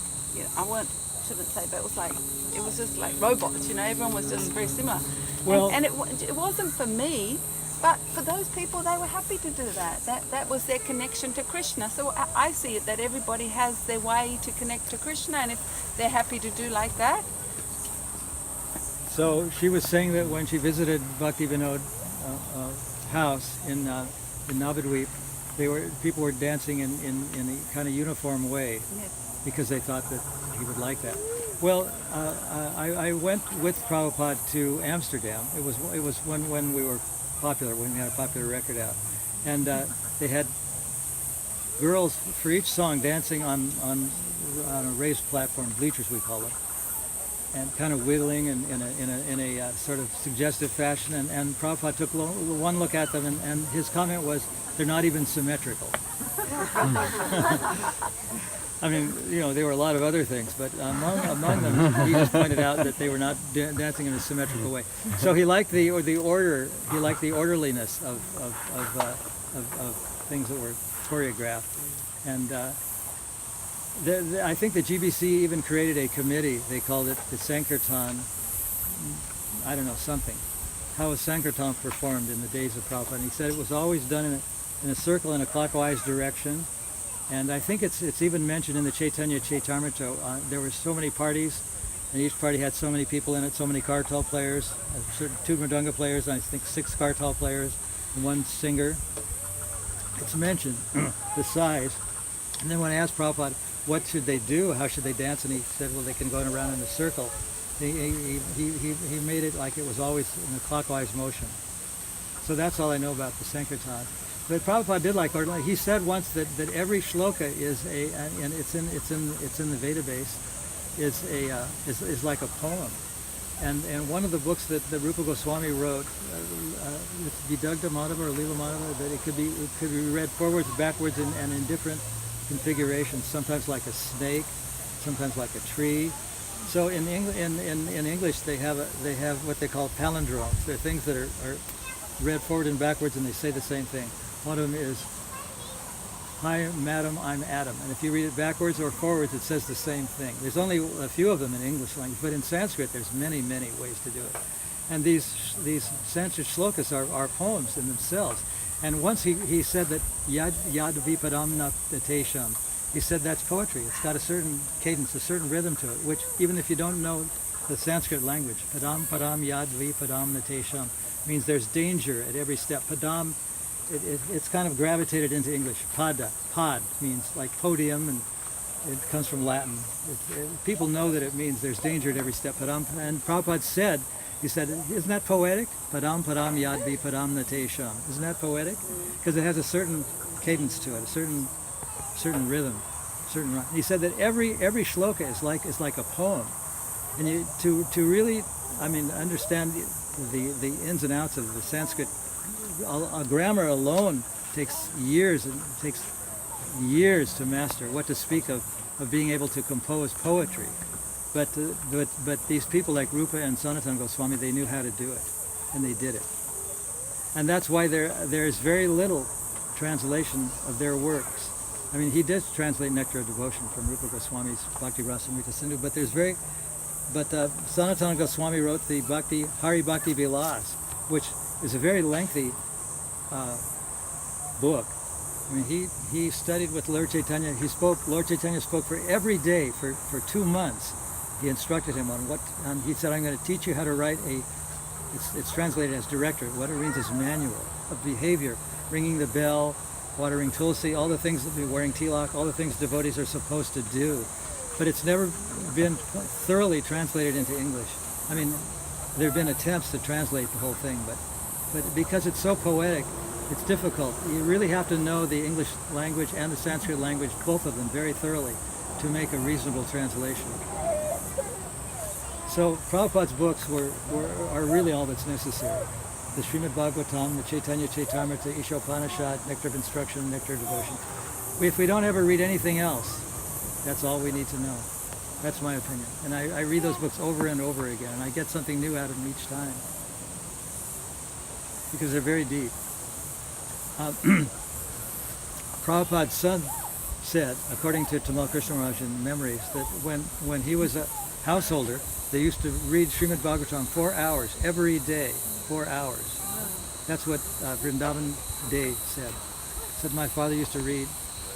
shouldn't say, but it was just like robots, everyone was just very similar.
Well,
and it wasn't for me, but for those people, they were happy to do that. That was their connection to Krishna. So I see it that everybody has their way to connect to Krishna, and if they're happy to do like that.
So she was saying that when she visited Bhakti Vinod's house in Navadvip, people were dancing in a kind of uniform way.
Yes.
Because they thought that he would like that. Well, I went with Prabhupada to Amsterdam. It was when we were popular, when we had a popular record out, and they had girls for each song dancing on a raised platform, bleachers we call them, and kind of wiggling in a sort of suggestive fashion. And Prabhupada took one look at them, and his comment was, "They're not even symmetrical." I mean, there were a lot of other things, but among them, he just pointed out that they were not dancing in a symmetrical way. So he liked the order. He liked the orderliness of things that were choreographed, and I think the GBC even created a committee. They called it the Sankirtan. I don't know, something. How was Sankirtan performed in the days of Prabhupada? And he said it was always done in a circle in a clockwise direction. And I think it's even mentioned in the Chaitanya Chaitamrita. There were so many parties, and each party had so many people in it, so many kartal players, 2 mridanga players, and I think 6 kartal players, and 1 singer. It's mentioned, the size. And then when I asked Prabhupada, what should they do, how should they dance, and he said, well, they can go around in a circle. He made it like it was always in a clockwise motion. So that's all I know about the Sankirtan. But Prabhupada did like order. He said once that every shloka is and it's in the Veda base, is like a poem. And one of the books that Rupa Goswami wrote, Vidagdha Madhava or Leela Madhava, that it could be read forwards, backwards, and in different configurations. Sometimes like a snake, sometimes like a tree. So in English they have what they call palindromes. They're things that are read forward and backwards, and they say the same thing. One of them is, "Hi, madam, I'm Adam." And if you read it backwards or forwards, it says the same thing. There's only a few of them in English language, but in Sanskrit, there's many, many ways to do it. And these Sanskrit shlokas are poems in themselves. And once he said that yad vipadamna tesham, he said that's poetry. It's got a certain cadence, a certain rhythm to it, which even if you don't know the Sanskrit language, padam yad vipadamna tesham, means there's danger at every step. Padam, it's kind of gravitated into English. Pod means like podium, and it comes from Latin. People know that it means there's danger at every step. Padam, and Prabhupada said, he said, isn't that poetic? Padam yad vipadamna tesham. Isn't that poetic? Because it has a certain cadence to it, a certain rhythm, certain rhyme. He said that every shloka is like a poem, and to really, understand the ins and outs of the Sanskrit, a grammar alone takes years, and it takes years to master. What to speak of being able to compose poetry. But these people like Rupa and Sanatana Goswami, they knew how to do it, and they did it. And that's why there is very little translation of their works. I mean, he did translate Nectar of Devotion from Rupa Goswami's Bhakti Rasamrita Sindhu, but Sanatana Goswami wrote the Hari Bhakti Vilas, which is a very lengthy book. I mean, he studied with Lord Chaitanya. Lord Chaitanya spoke for every day for 2 months. He instructed him on he said, I'm going to teach you how to write it's translated as director. What it means is manual of behavior, ringing the bell, watering tulsi, all the things, wearing tilak, all the things devotees are supposed to do. But it's never been thoroughly translated into English. I mean, there have been attempts to translate the whole thing, but because it's so poetic, it's difficult. You really have to know the English language and the Sanskrit language, both of them, very thoroughly to make a reasonable translation. So Prabhupada's books are really all that's necessary. The Srimad Bhagavatam, the Chaitanya Chaitamrita, Ishopanishad, Nectar of Instruction, Nectar of Devotion. If we don't ever read anything else, that's all we need to know. That's my opinion. And I read those books over and over again, and I get something new out of them each time. Because they're very deep. Prabhupada's son said, according to Tamal Krishna Maharaj in Memories, that when he was a householder, they used to read Srimad Bhagavatam 4 hours every day, 4 hours. That's what Vrindavan Day said. Said my father used to read.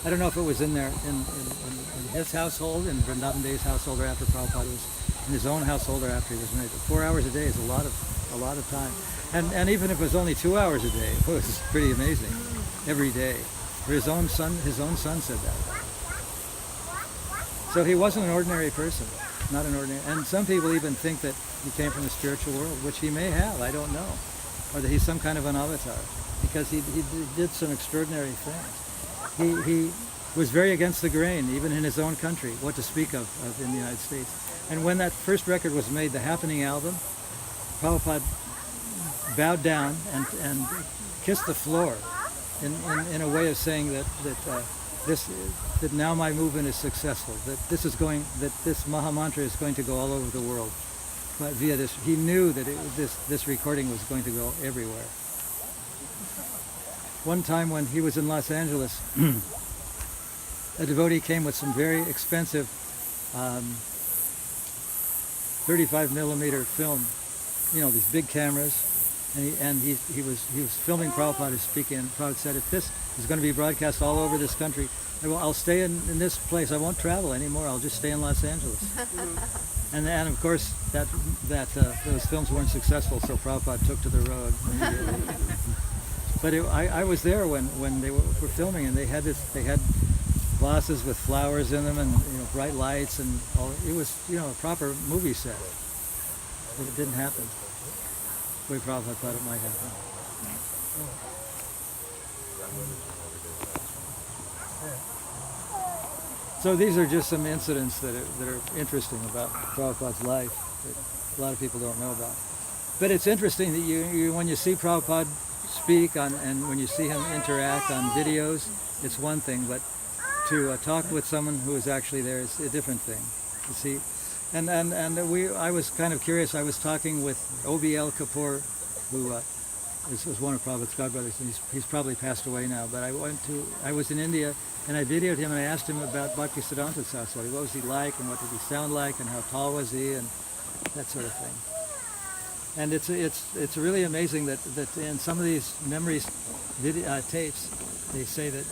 I don't know if it was in there in his household, in Vrindavan Day's household, or after Prabhupada was in his own household, or after he was married. But 4 hours a day is a lot of time. And even if it was only 2 hours a day, it was pretty amazing. Every day. For his own son said that. So he wasn't an ordinary person. Not an ordinary, and some people even think that he came from the spiritual world, which he may have, I don't know, or that he's some kind of an avatar, because he did some extraordinary things. He was very against the grain, even in his own country, what to speak of in the United States. And when that first record was made, the Happening album, Prabhupada bowed down and kissed the floor in a way of saying that now my movement is successful, that this Maha Mantra is going to go all over the world. But via this, he knew that this recording was going to go everywhere. One time when he was in Los Angeles, a devotee came with some very expensive 35 millimeter film, these big cameras, and he was filming Prabhupada speaking, and Prabhupada said, if this is going to be broadcast all over this country, I'll stay in this place. I won't travel anymore. I'll just stay in Los Angeles. and of course those films weren't successful, so Prabhupada took to the road. But I was there when they were filming, and they had vases with flowers in them, and bright lights, and all. It was a proper movie set. But it didn't happen the way Prabhupada thought it might happen. So these are just some incidents that are interesting about Prabhupada's life that a lot of people don't know about. But it's interesting that you when you see Prabhupada speak and when you see him interact on videos, it's one thing, but to talk with someone who is actually there is a different thing. You see, I was kind of curious. I was talking with O.B.L. Kapoor, who was one of Prabhupada's godbrothers, and he's probably passed away now. But I was in India, and I videoed him, and I asked him about Bhaktisiddhanta Saraswati. What was he like, and what did he sound like, and how tall was he, and that sort of thing. And it's really amazing that in some of these memories tapes, they say that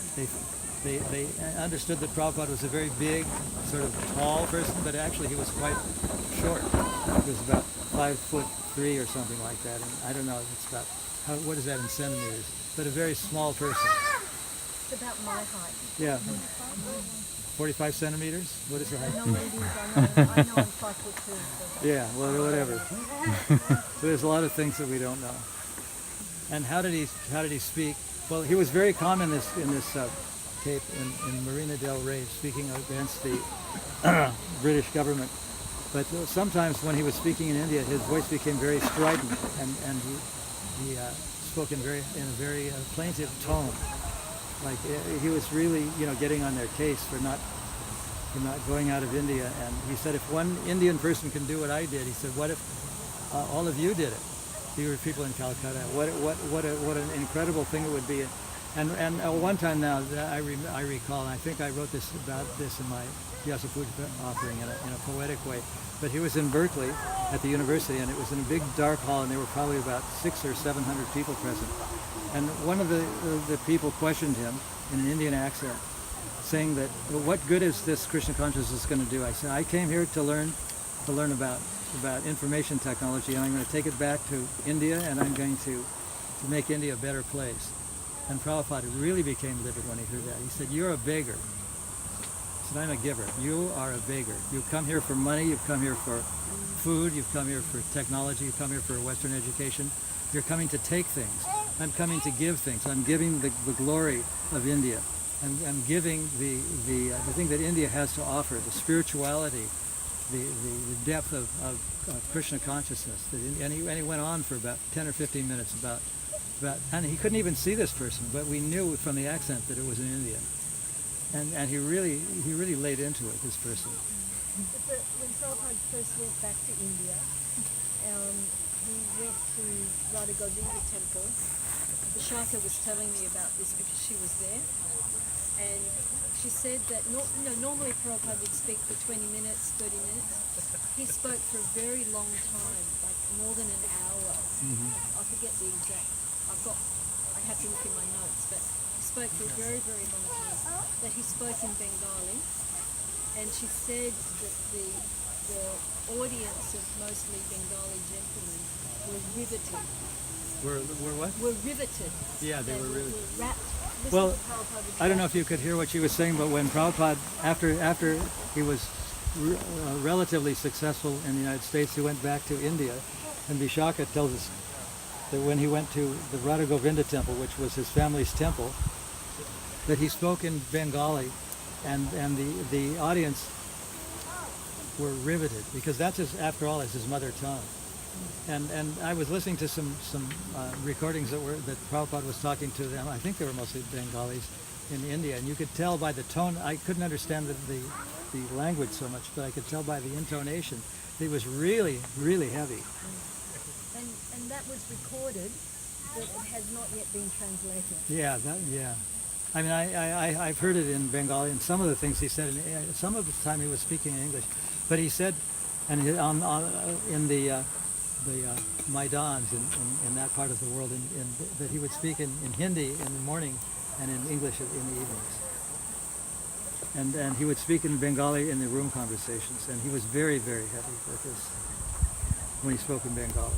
they understood that Prabhupada was a very big, sort of tall person, but actually he was quite short. He was about 5'3" or something like that. And I don't know, it's about, what is that in centimeters? But a very small person.
It's about my height.
Yeah. 45 centimeters? What is the height?
I know what it is. I know I'm 5'2".
Yeah, well, whatever. So there's a lot of things that we don't know. And how did he speak? Well, he was very calm in this tape in Marina del Rey, speaking against the British government. But sometimes when he was speaking in India, his voice became very strident, and he spoke in a very plaintive tone. Like he was really, getting on their case for not going out of India. And he said, if one Indian person can do what I did, he said, what if all of you did it? You were people in Calcutta. What an incredible thing it would be. And one time now, I recall, and I think I wrote about this in my Vyasa Puja offering in a poetic way. But he was in Berkeley at the university, and it was in a big dark hall, and there were probably about 600 or 700 people present. And one of the people questioned him in an Indian accent, saying that, well, what good is this Krishna consciousness going to do? I said, I came here to learn about information technology, and I'm going to take it back to India, and I'm going to make India a better place. And Prabhupada really became livid when he heard that. He said, you're a beggar. He said, I'm a giver. You are a beggar. You've come here for money, you've come here for food, you've come here for technology, you've come here for a Western education. You're coming to take things. I'm coming to give things. I'm giving the glory of India. I'm giving the thing that India has to offer, the spirituality, the depth of Krishna consciousness. And he went on for about 10 or 15 minutes about, and he couldn't even see this person, but we knew from the accent that it was an Indian. And he really laid into it, this person.
When Prabhupada first went back to India, he went to Radha Govinda temple. Vishaka was telling me about this because she was there. And she said that normally Prabhupada would speak for 20 minutes, 30 minutes. He spoke for a very long time, like more than an hour. I forget the exact, I have to look in my notes, but he spoke for a very, very long time. That he spoke in Bengali. And she said that the audience of mostly Bengali gentlemen were riveted.
Were what?
Were riveted.
Yeah, they were riveted.
Were rapt.
Well, I don't know if you could hear what she was saying, but when Prabhupada, after he was relatively successful in the United States, he went back to India, and Vishaka tells us that when he went to the Radha Govinda temple, which was his family's temple, that he spoke in Bengali, and the audience were riveted, because that's after all is his mother tongue. And I was listening to some recordings that Prabhupada was talking to them. I think they were mostly Bengalis in India, and you could tell by the tone. I couldn't understand the language so much, but I could tell by the intonation. It was really, really heavy.
And that was recorded, but it has not yet been translated.
Yeah, yeah. I mean, I've heard it in Bengali, and some of the things he said. Some of the time he was speaking in English, but he said, and in the Maidans in that part of the world, that he would speak in Hindi in the morning and in English in the evenings. And he would speak in Bengali in the room conversations, and he was very, very heavy with this when he spoke in Bengali.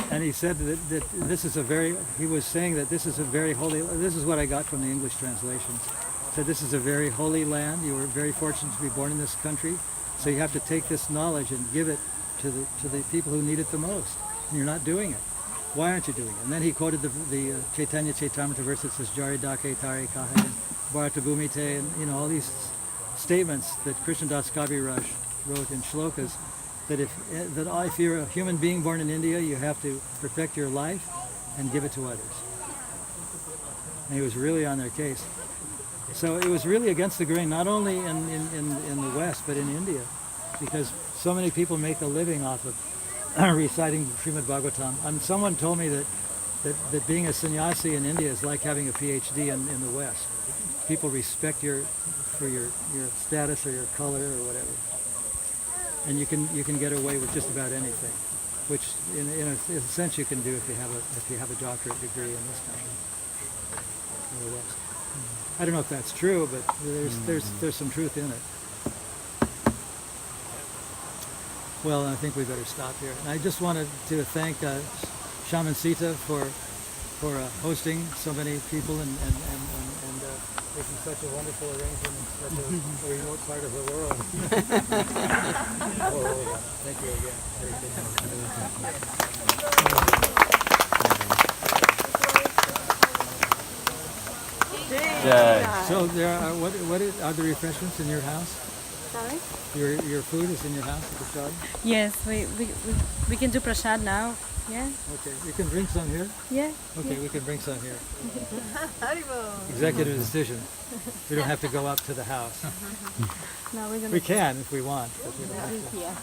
And he said that this is he was saying that this is a very holy, this is what I got from the English translations. Said this is a very holy land. You were very fortunate to be born in this country, so you have to take this knowledge and give it to the people who need it the most. And you're not doing it. Why aren't you doing it? And then he quoted the Chaitanya Chaitamrita verse that says Jari Dake Tari Kahe and Bharata Bhumite, and all these statements that Krishnadas Kaviraj wrote in shlokas, that if you're a human being born in India, you have to perfect your life and give it to others. And he was really on their case. So it was really against the grain, not only in the West, but in India, because so many people make a living off of reciting Srimad Bhagavatam. And someone told me that being a sannyasi in India is like having a PhD in the West. people respect for your status or your color or whatever, and you can get away with just about anything, which in a sense you can do if you have a doctorate degree in this country or the West. I don't know if that's true, but there's some truth in it. Well, I think we better stop here. And I just wanted to thank Syam and Sita for hosting so many people and making such a wonderful arrangement in such a remote part of the world. Thank you again. So there are what are the refreshments in your house?
Sorry?
Your food is in your house at the shop?
Yes, we can do prasad now. Yeah.
Okay, you can bring some here?
Yeah.
Okay, we can bring some here. Executive decision. We don't have to go up to the house.
No, we're gonna.
We can if we want, but we don't have to.
Yeah.